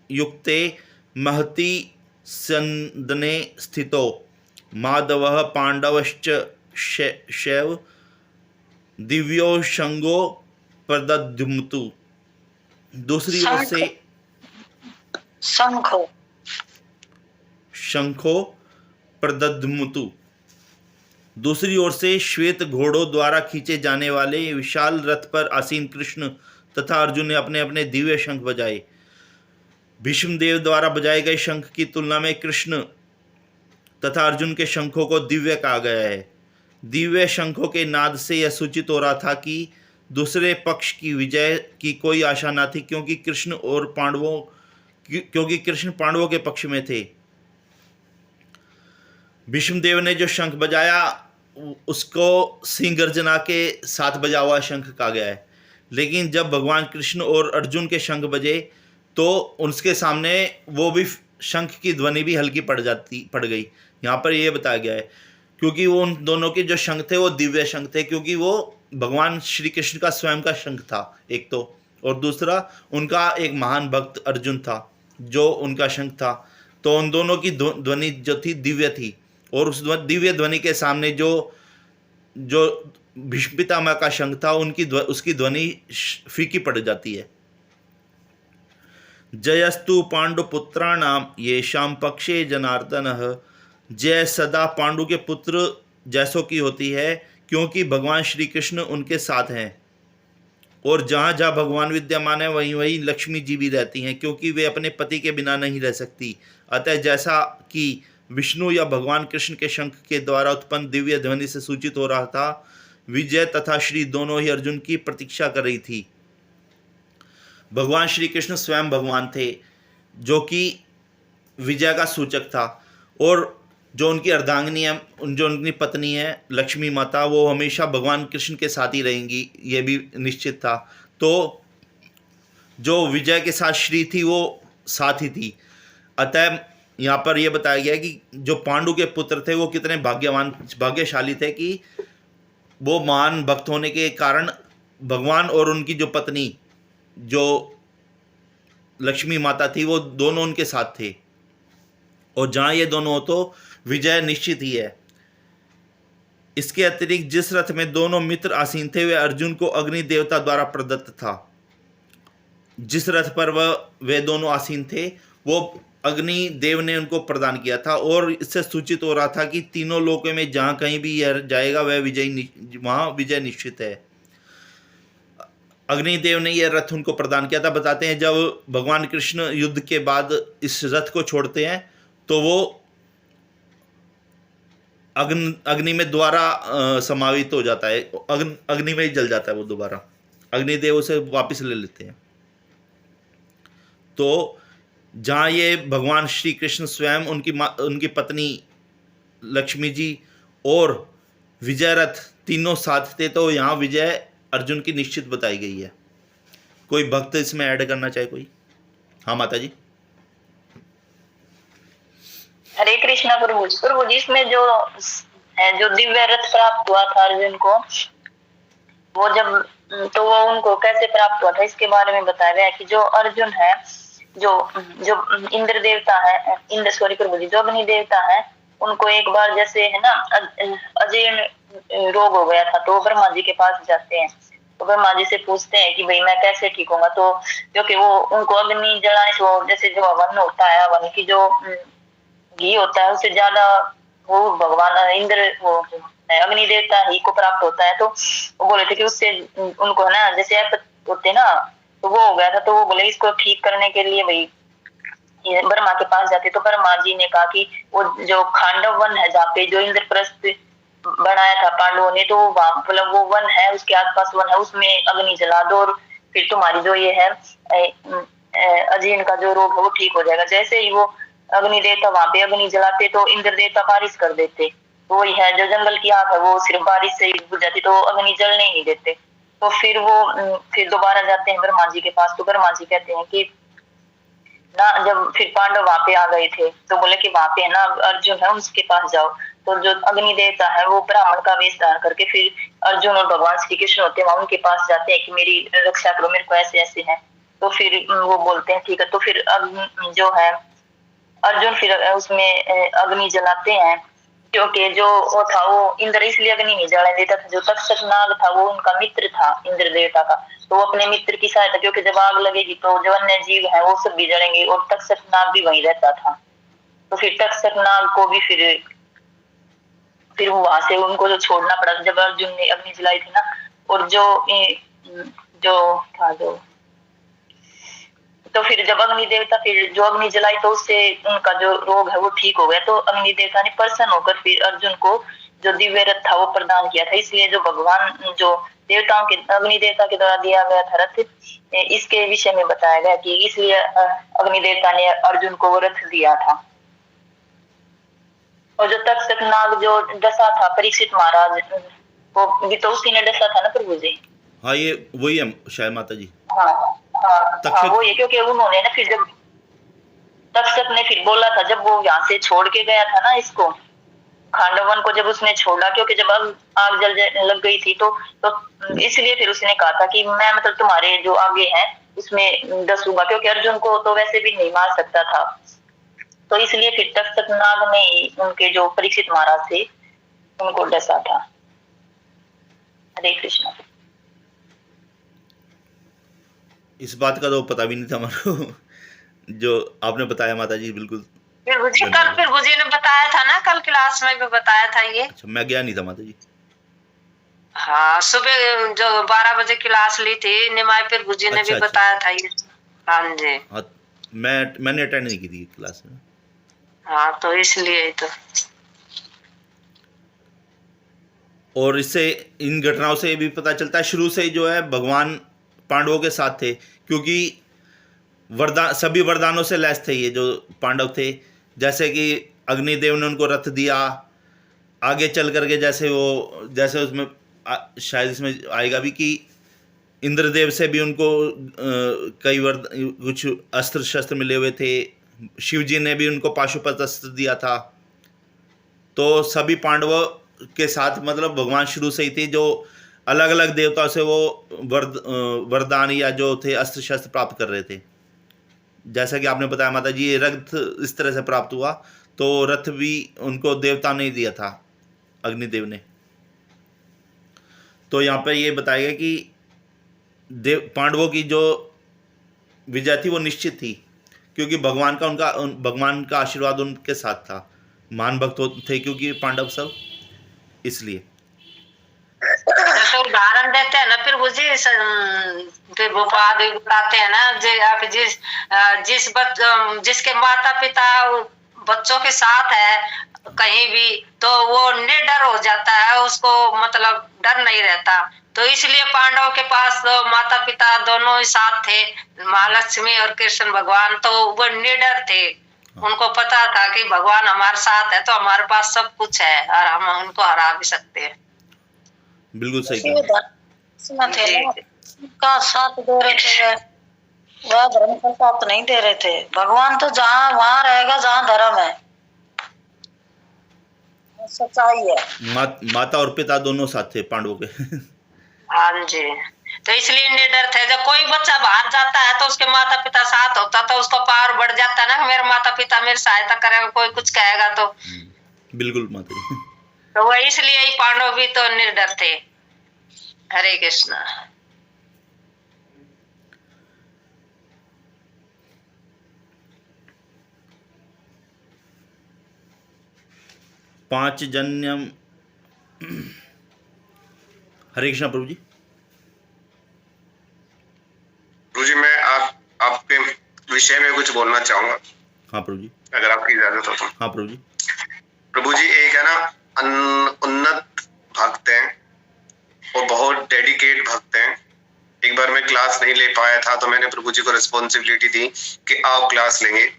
युक्ते महति सन्दने स्थितो माधवः पांडवश्च शैव दिव्यो शंगो प्रदद्युम्तु। दूसरी ओर से शंखो प्रदद्युम्तु। दूसरी ओर से श्वेत घोड़ों द्वारा खींचे जाने वाले विशाल रथ पर आसीन कृष्ण तथा अर्जुन ने अपने अपने दिव्य शंख बजाए। भीष्मदेव द्वारा बजाए गए शंख की तुलना में कृष्ण तथा अर्जुन के शंखों को दिव्य कहा गया है। दिव्य शंखों के नाद से यह सूचित हो रहा था कि दूसरे पक्ष की विजय की कोई आशा न थी क्योंकि कृष्ण पांडवों के पक्ष में थे। भीष्मदेव ने जो शंख बजाया उसको सिंह गर्जना के साथ बजा हुआ शंख कहा गया है। लेकिन जब भगवान कृष्ण और अर्जुन के शंख बजे तो उनके सामने वो भी शंख की ध्वनि भी हल्की पड़ गई। यहाँ पर ये बताया गया है क्योंकि वो उन दोनों के जो शंख थे वो दिव्य शंख थे, क्योंकि वो भगवान श्री कृष्ण का स्वयं का शंख था एक तो, और दूसरा उनका एक महान भक्त अर्जुन था जो उनका शंख था। तो उन दोनों की ध्वनि जो थी दिव्य थी, और उस दिव्य ध्वनि के सामने जो भीष्म पितामह का शंख था उसकी ध्वनि फीकी पड़ जाती है। जयस्तु पांडुपुत्राणाम येषां पक्षे जनार्दनः। जय सदा पांडु के पुत्र जैसों की होती है क्योंकि भगवान श्री कृष्ण उनके साथ हैं, और जहाँ जहाँ भगवान विद्यमान है वहीं वहीं लक्ष्मी जी भी रहती हैं क्योंकि वे अपने पति के बिना नहीं रह सकती। अतः जैसा कि विष्णु या भगवान कृष्ण के शंख के द्वारा उत्पन्न दिव्य ध्वनि से सूचित हो रहा था, विजय तथा श्री दोनों ही अर्जुन की प्रतीक्षा कर रही थी। भगवान श्री कृष्ण स्वयं भगवान थे जो कि विजय का सूचक था, और जो उनकी अर्धांगिनी है, जो उनकी पत्नी है लक्ष्मी माता, वो हमेशा भगवान कृष्ण के साथ ही रहेंगी, ये भी निश्चित था। तो जो विजय के साथ श्री थी वो साथ ही थी। अतः यहाँ पर यह बताया गया कि जो पांडु के पुत्र थे वो कितने भाग्यशाली थे कि वो महान भक्त होने के कारण भगवान और उनकी जो पत्नी जो लक्ष्मी माता थी वो दोनों उनके साथ थे, और जहाँ ये दोनों हो तो विजय निश्चित ही है। इसके अतिरिक्त जिस रथ में दोनों मित्र आसीन थे वह अर्जुन को अग्नि देवता द्वारा प्रदत्त था। जिस रथ पर वे दोनों आसीन थे वो अग्नि देव ने उनको प्रदान किया था, और इससे सूचित हो रहा था कि तीनों लोकों में जहाँ कहीं भी यह जाएगा वह वहाँ विजय निश्चित है। अग्निदेव ने यह रथ उनको प्रदान किया था। बताते हैं जब भगवान कृष्ण युद्ध के बाद इस रथ को छोड़ते हैं तो वो अग्नि में दोबारा समावित हो जाता है, अग्नि में ही जल जाता है वो दोबारा, अग्निदेव उसे वापस ले लेते हैं। तो जहाँ ये भगवान श्री कृष्ण स्वयं उनकी पत्नी लक्ष्मी जी और विजय रथ तीनों साथ थे, तो यहाँ विजय अर्जुन की निश्चित बताई गई है। कोई भक्त इसमें ऐड करना चाहे कोई? हाँ माता जी। हरे कृष्णा प्रभु जी, इसमें जो है जो दिव्य रथ प्राप्त हुआ था अर्जुन को, वो जब तो वो उनको कैसे प्राप्त हुआ था इसके बारे में बताया गया कि जो अर्जुन है जो इंद्र देवता है, सॉरी प्रभु जी, जो अग्नि देवता है, उनको एक बार जैसे है ना अजीर्ण रोग हो गया था, तो ब्रह्मा जी के पास जाते हैं। तो ब्रह्मा जी से पूछते हैं कि भाई मैं कैसे ठीक होऊंगा। तो क्योंकि वो उनको अग्नि जलाने से वो जैसे जो हवन होता है, हवन की जो घी होता है उससे ज्यादा वो भगवान इंद्र वो अग्नि देवता ही को प्राप्त होता है। तो वो बोले थे कि उससे उनको है ना जैसे होते ना, तो वो हो गया था। तो वो बोले इसको ठीक करने के लिए भाई ब्रह्मा के पास जाते। तो ब्रह्मा जी ने कहा कि वो जो खांडव वन है जहाँ पे जो इंद्रप्रस्थ बनाया था पांडवों ने, तो वहां मतलब वो वन है, उसके आसपास वन है, उसमें अग्नि जला दो और फिर तुम्हारी जो ये है अजीर्ण का जो रोग है वो ठीक हो जाएगा। जैसे ही वो अग्नि देवता वहां पे अग्नि जलाते तो इंद्र देवता बारिश कर देते। तो वही है जो जंगल की आग है वो सिर्फ बारिश से ही बुझ जाती, तो अग्नि जलने ही नहीं देते। तो फिर वो फिर दोबारा जाते हैं ब्रह्मा जी के पास। तो ब्रह्मा जी कहते हैं कि ना जब फिर पांडव वहां पे आ गए थे तो बोले कि वहां पे है ना अर्जुन है उसके पास जाओ। तो जो अग्नि देवता है वो ब्राह्मण का वेश धारण करके फिर अर्जुन और भगवान श्री कृष्ण होते हैं वहां उनके पास जाते हैं कि मेरी रक्षा करो, मेरे को ऐसे ऐसे है। तो फिर वो बोलते हैं ठीक है। तो फिर जो है अर्जुन फिर उसमें अग्नि जलाते हैं, क्योंकि जो वो था वो इंद्र इसलिए अग्नि नहीं जलाने देता था। जो तक्षक नाग था वो उनका मित्र था इंद्र देवता का। तो वो अपने मित्र की सहायता, क्योंकि जब आग लगेगी तो जो अन्य जीव है वो सब भी जलेंगे, और तक्षक नाग भी वहीं रहता था। तो फिर तक्षक नाग को भी फिर वहां से उनको जो छोड़ना पड़ा जब अर्जुन ने अग्नि जलाई थी ना। और जो था जो तो फिर जब अग्नि देवता फिर जो अग्नि जलाई तो उससे उनका जो रोग है वो ठीक हो गया। तो अग्नि देवता ने प्रसन्न होकर फिर अर्जुन को जो दिव्य रथ था वो प्रदान किया था। इसलिए जो भगवान जो देवताओं के अग्नि देवता के द्वारा दिया गया था रथ, इसके विषय में बताया गया कि इसलिए अग्नि देवता ने अर्जुन को वो रथ दिया था। और जो तक्षक नाग जो डसा था परीक्षित महाराज, वो भी तो उसी ने डसा था ना प्रभु जी। हाँ ये वही है शायद माता जी। हाँ हाँ तक्षक वो ये, क्योंकि उन्होंने ना फिर जब तक्षक ने फिर बोला था जब वो यहाँ से छोड़ के गया था ना इसको खांडवन को, जब उसने छोड़ा, क्योंकि जब आग जल लग गई थी तो इसलिए फिर उसने कहा था कि मैं मतलब तुम्हारे जो आगे हैं उसमें डसूंगा, क्योंकि अर्जुन को तो वैसे भी नहीं मार सकता था। तो इसलिए फिर तक्षक नाग ने उनके जो परीक्षित महाराज थे उनको डसा था। हरे कृष्ण। इस बात का तो पता भी नहीं था हमारे को जो आपने बताया माता जी, बिल्कुल। फिर बुझी ने बताया था ना, कल क्लास में भी बताया था ये। अच्छा, मैं गया नहीं था माता जी। हाँ सुबह जो 12 बजे क्लास ली थी निमाय फिर बुझी ने भी बताया था ये। हाँ जी। हाँ मैंने अटेंड नहीं की थी क्लास में। हाँ तो इसलिए तो। और इससे इन घटनाओं से भी पता चलता है शुरू से ही जो है भगवान पांडवों के साथ थे, क्योंकि वरदान सभी वरदानों से लैस थे ये जो पांडव थे। जैसे कि अग्निदेव ने उनको रथ दिया, आगे चल करके जैसे उसमें शायद इसमें आएगा भी कि इंद्रदेव से भी उनको कई कुछ अस्त्र शस्त्र मिले हुए थे। शिव जी ने भी उनको पाशुपत अस्त्र दिया था। तो सभी पांडवों के साथ मतलब भगवान शुरू से ही थे, जो अलग अलग देवताओं से वो वरदान या जो थे अस्त्र शस्त्र प्राप्त कर रहे थे। जैसा कि आपने बताया माता जी, ये रथ इस तरह से प्राप्त हुआ, तो रथ भी उनको देवता ने दिया था, अग्निदेव ने। तो यहाँ पे ये बताया गया कि पांडवों की जो विजय थी वो निश्चित थी, क्योंकि भगवान का आशीर्वाद उनके साथ था। महान भक्त थे क्योंकि पांडव सब, इसलिए तो उदाहरण देते हैं ना फिर वो बताते हैं ना आप जिसके माता पिता बच्चों के साथ है कहीं भी तो वो निडर हो जाता है, उसको मतलब डर नहीं रहता। तो इसलिए पांडवों के पास तो माता पिता दोनों ही साथ थे, महालक्ष्मी और कृष्ण भगवान, तो वो निडर थे। उनको पता था कि भगवान हमारे साथ है तो हमारे पास सब कुछ है और हम उनको हरा भी सकते हैं। बिल्कुल सही कहा। का साथ दे रहे थे, वह धर्म का साथ नहीं दे रहे थे। भगवान तो जहाँ वहाँ रहेगा जहाँ धर्म है, सच्चाई है। माता और पिता दोनों साथ थे पांडवों के। हाँ जी। तो इसलिए निडर थे। जब कोई बच्चा बाहर जाता है तो उसके माता पिता साथ होता तो उसको पावर बढ़ जाता है ना, मेरे माता पिता मेरी सहायता करेगा, कोई कुछ कहेगा तो। बिल्कुल माता जी। तो वो इसलिए ही पांडव भी तो निडर थे। हरे कृष्ण। पांचजन्यम हरे कृष्णा प्रभु जी। प्रभु जी मैं आपके विषय में कुछ बोलना चाहूंगा, हाँ प्रभु जी। अगर आपकी इजाजत हो तो। हाँ प्रभु जी। प्रभु जी एक है ना उन्नत भक्त हैं और बहुत डेडिकेट भक्त हैं। एक बार मैं क्लास नहीं ले पाया था तो मैंने प्रभु जी को रिस्पॉन्सिबिलिटी दी कि आप क्लास लेंगे,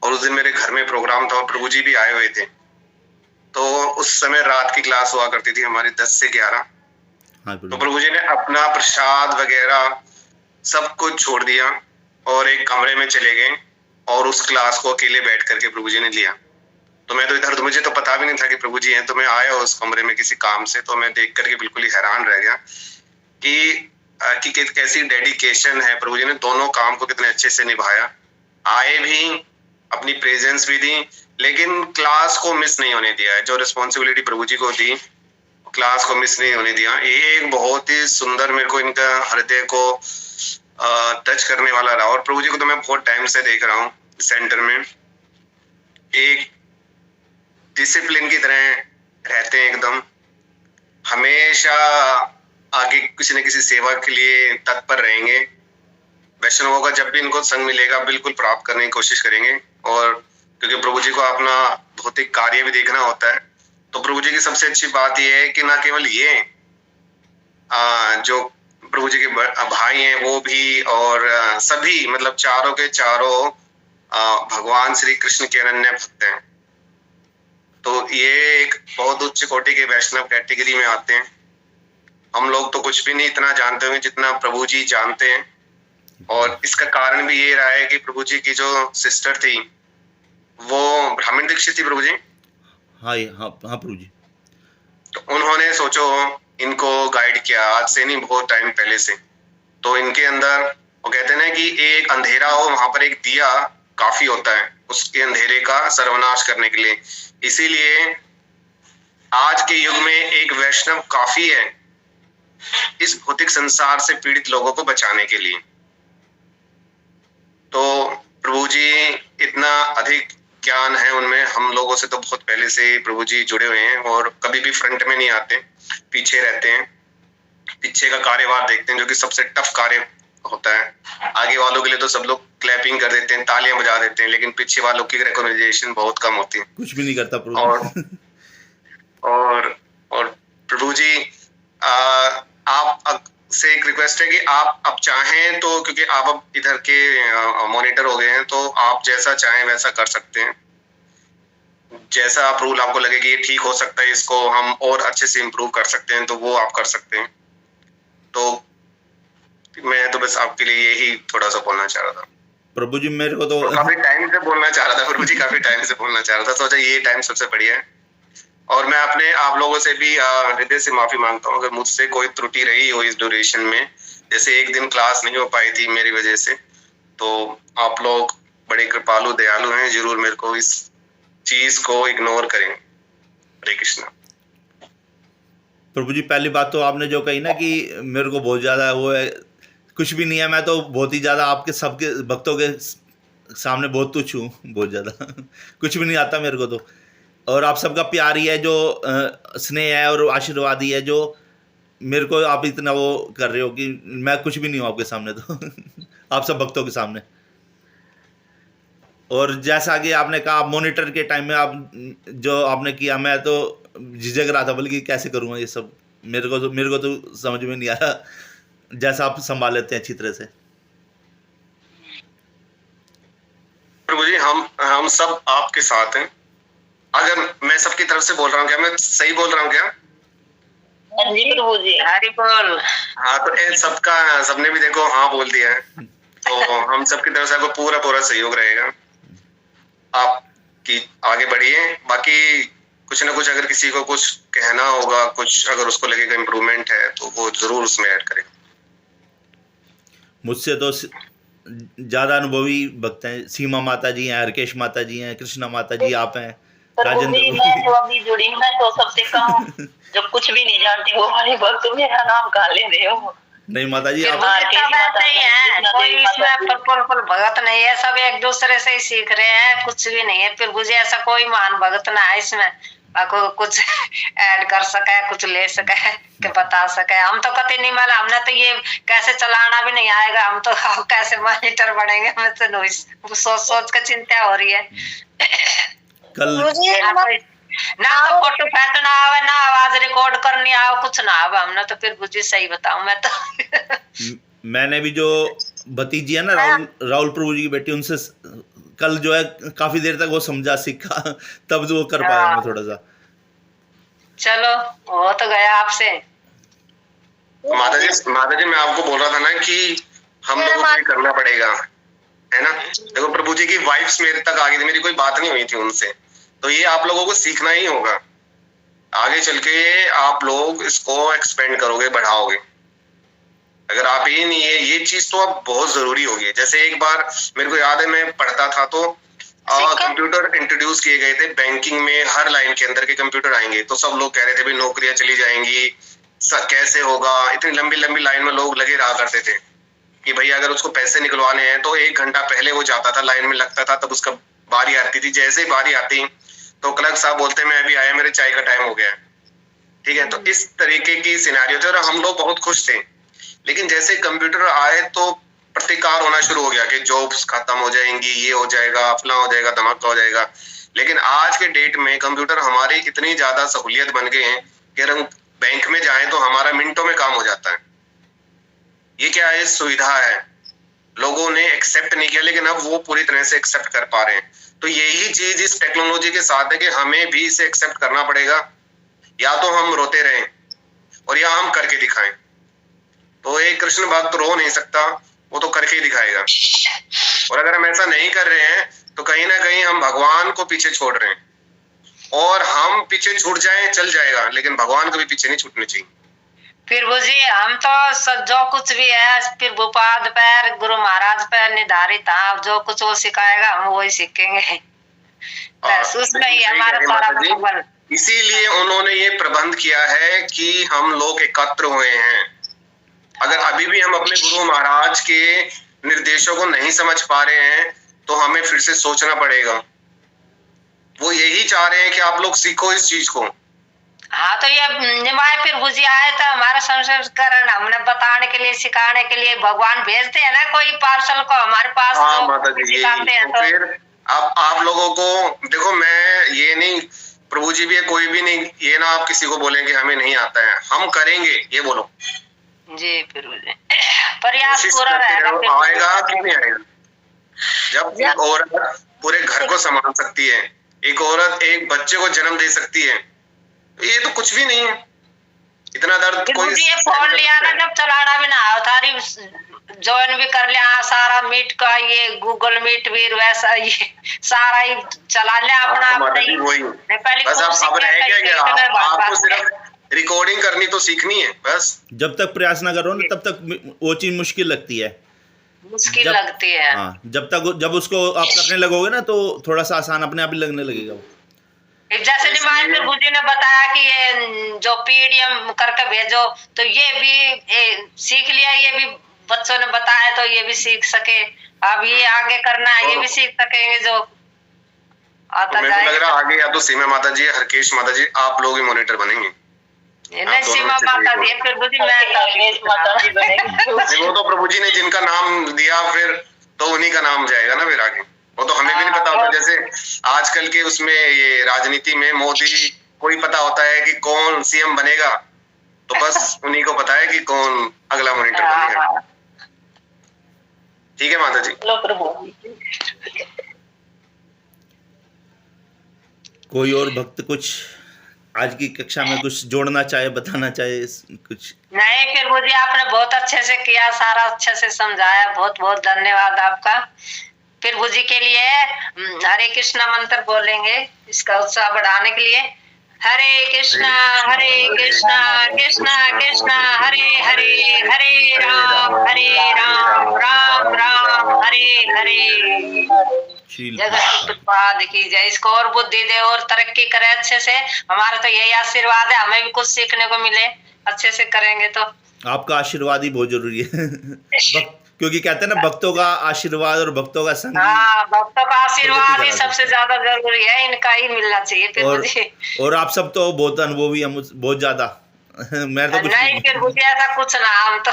और उस दिन मेरे घर में प्रोग्राम था और प्रभु जी भी आए हुए थे। तो उस समय रात की क्लास हुआ करती थी हमारी 10 से 11। हाँ तो प्रभु जी ने अपना प्रसाद वगैरह सब कुछ छोड़ दिया और एक कमरे में चले गए और उस क्लास को अकेले बैठ करके प्रभु जी ने लिया। तो मैं तो इधर, तो मुझे तो पता भी नहीं था कि प्रभु जी हैं। तो मैं आया उस कमरे में किसी काम से, तो मैं देख करके बिल्कुल ही हैरान रह गया कि कैसी डेडिकेशन है। प्रभु जी ने दोनों काम को कितने अच्छे से निभाया, आए भी, अपनी प्रेजेंस भी दी, लेकिन क्लास को मिस नहीं होने दिया है। जो रिस्पॉन्सिबिलिटी प्रभु जी को दी, क्लास को मिस नहीं होने दिया। ये एक बहुत ही सुंदर, मेरे को इनका हृदय को टच करने वाला रहा। और प्रभु जी को तो मैं बहुत टाइम से देख रहा हूँ सेंटर में, एक डिसिप्लिन की तरह रहते हैं एकदम, हमेशा आगे किसी न किसी सेवा के लिए तत्पर रहेंगे। वैष्णवों का जब भी इनको संग मिलेगा बिल्कुल प्राप्त करने की कोशिश करेंगे। और क्योंकि प्रभु जी को अपना भौतिक कार्य भी देखना होता है, तो प्रभु जी की सबसे अच्छी बात यह है कि ना केवल ये जो प्रभु जी के भाई हैं वो भी, और सभी, मतलब चारों के चारों भगवान श्री कृष्ण के अनन्य भक्त हैं। तो ये एक बहुत उच्च कोटि के वैष्णव कैटेगरी में आते हैं। हम लोग तो कुछ भी नहीं इतना जानते होंगे जितना प्रभु जी जानते हैं। और इसका कारण भी ये रहा है कि प्रभु जी की जो सिस्टर थी वो ब्राह्मण दीक्षित थी प्रभु जी। हाँ हाँ प्रभु जी। तो उन्होंने सोचो इनको गाइड किया, आज से नहीं बहुत टाइम पहले से। तो इनके अंदर वो कहते हैं ना कि एक अंधेरा हो वहां पर एक दिया काफी होता है उसके अंधेरे का सर्वनाश करने के लिए। इसीलिए आज के युग में एक वैष्णव काफी है इस भौतिक संसार से पीड़ित लोगों को बचाने के लिए। तो प्रभु जी इतना अधिक ज्ञान है उनमें, हम लोगों से तो बहुत पहले से प्रभु जी जुड़े हुए हैं और कभी भी फ्रंट में नहीं आते, पीछे रहते हैं, पीछे का कार्यभार देखते हैं, जो कि सबसे टफ कार्य होता है। आगे वालों के लिए तो सब लोग क्लैपिंग कर देते हैं, तालियां बजा देते हैं, लेकिन पीछे वालों की रिकॉग्निशन बहुत कम होती है, कुछ भी नहीं करता प्रभु। और प्रभु जी आप से एक रिक्वेस्ट है कि आप अब चाहें तो, क्योंकि आप अब इधर के मॉनिटर हो गए हैं, तो आप जैसा चाहें वैसा कर सकते हैं। जैसा आप रूल आपको लगे कि ये ठीक हो सकता है, इसको हम और अच्छे से इम्प्रूव कर सकते हैं, तो वो आप कर सकते हैं। तो मैं तो बस आपके लिए यही थोड़ा सा बोलना चाह रहा था प्रभु जी। मेरे को तो काफी टाइम से बोलना चाह रहा था प्रभु जी, काफी टाइम से बोलना चाह रहा था, सोचा ये टाइम सबसे बढ़िया है। और मैं अपने आप लोगों से भी हृदय से माफी मांगता हूँ अगर मुझसे कोई त्रुटि रही हो इस ड्यूरेशन में। जैसे एक दिन क्लास नहीं हो पाई थी मेरी वजह से, तो आप लोग बड़े कृपालु दयालु हैं, जरूर मेरे को इस चीज को इग्नोर करें। हरे कृष्णा। प्रभु जी पहली बात तो आपने जो कही ना कि मेरे को बहुत ज़्यादा वो है, कुछ भी नहीं है, मैं तो बहुत ही ज़्यादा आपके सबके भक्तों के सामने बहुत तुच्छ हूँ, बहुत ज़्यादा कुछ भी नहीं आता मेरे को तो। और आप सबका प्यार ही है जो स्नेह है और आशीर्वाद ही है जो मेरे को आप इतना वो कर रहे हो कि मैं कुछ भी नहीं हूँ आपके सामने तो आप सब भक्तों के सामने। और जैसा कि आपने कहा, आप मॉनिटर के टाइम में आप जो आपने किया, मैं तो झिझक रहा था बल्कि कैसे करूँगा ये सब। मेरे को तो समझ में नहीं आ रहा जैसा आप संभाल लेते हैं अच्छी तरह से। प्रभु जी हम सब आपके साथ हैं। अगर मैं सबकी तरफ से बोल रहा हूँ, क्या मैं सही बोल रहा हूँ क्या? हाँ जी प्रभु जी। हरि बोल। हाँ, तो सबने भी देखो हाँ बोल दिया है, तो हम सबकी तरफ से आपको पूरा सहयोग रहेगा। आप की आगे बढ़िए। बाकी कुछ ना कुछ अगर किसी को कुछ कहना होगा, कुछ अगर उसको लगेगा इम्प्रूवमेंट है, तो वो जरूर उसमें ऐड करेगा। मुझसे तो ज़्यादा अनुभवी भक्त हैं, सीमा माता जी हैं, हरकेश माता जी हैं, कृष्णा माता जी आप हैं, राजेंद्र। मैं तो अभी जुड़ी हूँ, मैं तो सबसे कम जो कुछ भी नहीं जानती वो हमारे भक्त मेरा नाम कहा ले रहे हो। नहीं माता जी, आप ऐसे ही है, कोई इसमें पर भगत नहीं है, सब एक दूसरे से ही सीख रहे हैं, कुछ भी नहीं है प्रभु जी, ऐसा कोई महान भगत ना है इसमें। आपको कुछ ऐड कर सके, कुछ ले सके, कि बता सके। हम तो कतई नहीं माला, हमने तो ये कैसे चलाना भी नहीं आएगा। हम तो कैसे मॉनिटर बनेंगे, हमें तो सोच सोच कर चिंता हो रही है। कल ना तो फोटो फेंकना आवे, ना आवाज रिकॉर्ड करनी आवे, कुछ ना आवे। हमने तो फिर बुझी सही बताऊं मैं तो मैंने भी जो भतीजी है ना राहुल प्रभु जी की बेटी, उनसे कल जो है काफी देर तक वो समझा सीखा, तब जो वो कर पाया मैं थोड़ा सा। चलो हो तो गया आपसे। माता जी मैं आपको बोल रहा था ना कि हम लोगों को ये करना पड़ेगा, है ना। देखो प्रभु जी की वाइफ्स मेरे तक आ गई थी, मेरी कोई बात नहीं हुई थी उनसे, तो ये आप लोगों को सीखना ही होगा। आगे चल के आप लोग इसको एक्सपेंड करोगे, बढ़ाओगे। अगर आप ये नहीं है, ये चीज तो अब बहुत जरूरी होगी। जैसे एक बार मेरे को याद है, मैं पढ़ता था तो कंप्यूटर इंट्रोड्यूस किए गए थे बैंकिंग में, हर लाइन के अंदर के कंप्यूटर आएंगे, तो सब लोग कह रहे थे भाई नौकरियां चली जाएंगी, कैसे होगा। इतनी लंबी लंबी लाइन में लोग लगे रहा करते थे कि भाई अगर उसको पैसे निकलवाने हैं तो 1 घंटा पहले वो जाता था, लाइन में लगता था, तब उसका बारी आती थी। जैसे ही बारी आती तो क्लर्क साहब बोलते मैं अभी आया, मेरे चाय का टाइम हो गया। ठीक है, तो इस तरीके की सिनेरियो थे और हम लोग बहुत खुश थे। लेकिन जैसे कंप्यूटर आए तो प्रतिकार होना शुरू हो गया कि जॉब्स खत्म हो जाएंगी, ये हो जाएगा, फला हो जाएगा, धमाका हो जाएगा। लेकिन आज के डेट में कंप्यूटर हमारी इतनी ज्यादा सहूलियत बन गए हैं कि अगर हम बैंक में जाएं तो हमारा मिनटों में काम हो जाता है। ये क्या है, सुविधा है। लोगों ने एक्सेप्ट नहीं किया, लेकिन अब वो पूरी तरह से एक्सेप्ट कर पा रहे हैं। तो यही चीज इस टेक्नोलॉजी के साथ है कि हमें भी इसे एक्सेप्ट करना पड़ेगा। या तो हम रोते रहें और या हम करके दिखाएं। तो एक कृष्ण भक्त रो नहीं सकता, वो तो करके ही दिखाएगा। और अगर हम ऐसा नहीं कर रहे हैं तो कहीं ना कहीं हम भगवान को पीछे छोड़ रहे हैं। और हम पीछे छूट जाए चल जाएगा, लेकिन भगवान को भी पीछे नहीं छूटने चाहिए। फिर बुझी हम तो जो कुछ भी है फिर भूपाद पर गुरु महाराज पर निर्धारित है, जो कुछ वो सिखाएगा हम वही सीखेंगे। बस उसका ही हमारा सारा। इसीलिए उन्होंने ये प्रबंध किया है कि हम लोग एकत्र हुए हैं। अगर अभी भी हम अपने गुरु महाराज के निर्देशों को नहीं समझ पा रहे हैं तो हमें फिर से सोचना पड़ेगा। वो यही चाह रहे हैं कि आप लोग सीखो इस चीज को। हाँ, तो ये निमाय फिर बुझी आए तो हमारा संस्करण हमने बताने के लिए, सिखाने के लिए भगवान भेजते हैं ना कोई पार्सल को हमारे पास। हाँ माता जी, सिखाते हैं तो फिर आप लोगों को देखो, मैं ये नहीं, प्रभु जी भी है, कोई भी नहीं, ये ना आप किसी को बोलें कि हमें नहीं आता है, हम करेंगे, ये बोलो जी। फिर प्रयास पूरा रहेगा, आएगा कि नहीं आएगा। जब एक औरत पूरे घर को संभाल सकती है, एक औरत एक बच्चे को जन्म दे सकती है, तो ये तो कुछ भी नहीं है। इतना दर्द कोई फोन लिया ना, जब चलाना भी ना थारी ज्वाइन भी कर लिया, सारा मीट का ये गूगल मीट भी वैसा ये सारा ही चला लिया अपना। आपको सिर्फ रिकॉर्डिंग करनी तो सीखनी है बस। जब तक प्रयास ना करो ना तब तक वो चीज मुश्किल लगती है, मुश्किल लगती है। हाँ, जब उसको आप करने लगोगे ना तो थोड़ा सा आसान अपने आप ही लगने लगेगा वो। जैसे निमांशु गुरुजी ने बताया कि ये जो पीडीएम करके भेजो, तो ये भी सीख लिया, ये भी बच्चों ने बताया तो ये भी सीख सके। अब ये आगे करना है, ये भी सीख सकेंगे जो आता जाएगा। लग रहा आगे या तो सीमा माता जी, हरकेश माता जी, आप लोग ही मॉनिटर बनेंगे। नहीं, सीमा माता जी, फिर बुद्धि वो तो प्रभु जी ने जिनका नाम दिया फिर तो उन्हीं का नाम जाएगा ना फिर आगे। वो तो हमें भी नहीं पता होता। जैसे आजकल के उसमें ये राजनीति में मोदी कोई पता होता है कि कौन सीएम बनेगा, तो बस उन्हीं को पता है कि कौन अगला मॉनिटर बनेगा। ठीक है माता जी। कोई और भक्त कुछ आज की कक्षा में कुछ जोड़ना चाहे, बताना चाहे कुछ? नहीं, फिर मुझे आपने बहुत अच्छे से किया, सारा अच्छे से समझाया, बहुत बहुत धन्यवाद आपका। फिर बुजी के लिए हरे कृष्णा मंत्र बोलेंगे इसका उत्साह बढ़ाने के लिए। हरे कृष्णा कृष्णा कृष्णा हरे हरे, हरे राम राम राम हरे हरे। जगत उत्पाद की जय। इसको और बुद्धि दे और तरक्की करे अच्छे से। हमारा तो यही आशीर्वाद है, हमें भी कुछ सीखने को मिले, अच्छे से करेंगे तो। आपका आशीर्वाद ही बहुत जरूरी है। क्योंकि कहते हैं ना भक्तों का आशीर्वाद और भक्तों का संग हाँ, भक्तों का आशीर्वाद ही करा सबसे ज्यादा जरूरी है, इनका ही मिलना चाहिए फिर और मुझे। और आप सब तो बहुत अनुभवी हैं बहुत ज्यादा मैं तो कुछ नहीं, फिर मुझे ऐसा कुछ ना, हम तो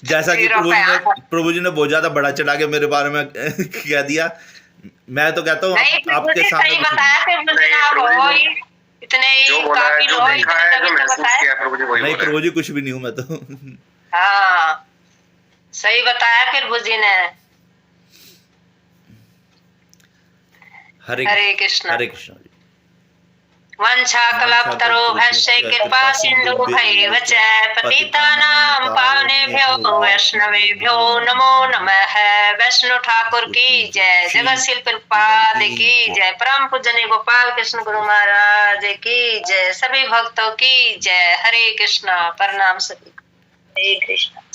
जैसा कि जीरो पे हैं। प्रभु जी ने बहुत ज्यादा बड़ा चढ़ा के मेरे बारे में कह दिया। मैं तो कहता हूँ नहीं, फिर आपके मुझे सामने सही कुछ बताया, फिर मुझे नहीं, आप प्रभु जी हो ने ही इतने ही जो बोला है, काबिल जो हो, देखा इतने है, जो तभी तो महसूस बताया। किया प्रभु जी वही नहीं बोले। प्रभु जी कुछ भी नहीं हूँ मैं तो हाँ, सही बताया फिर प्रभु जी ने। हरे कृष्ण। हरे कृष्ण जी। वंशा कल्पतरो भस्य कृपा सिंधु भैव च पतितानां पावनेभ्यो वैष्णवेभ्यो नमो नमः। वैष्णव ठाकुर की जय, जगत शिल्प प्रभुपाद की जय, परम पूजनीय गोपाल कृष्ण गुरु महाराज की जय, सभी भक्तों की जय। हरे कृष्णा। प्रणाम सभी। हरे कृष्ण।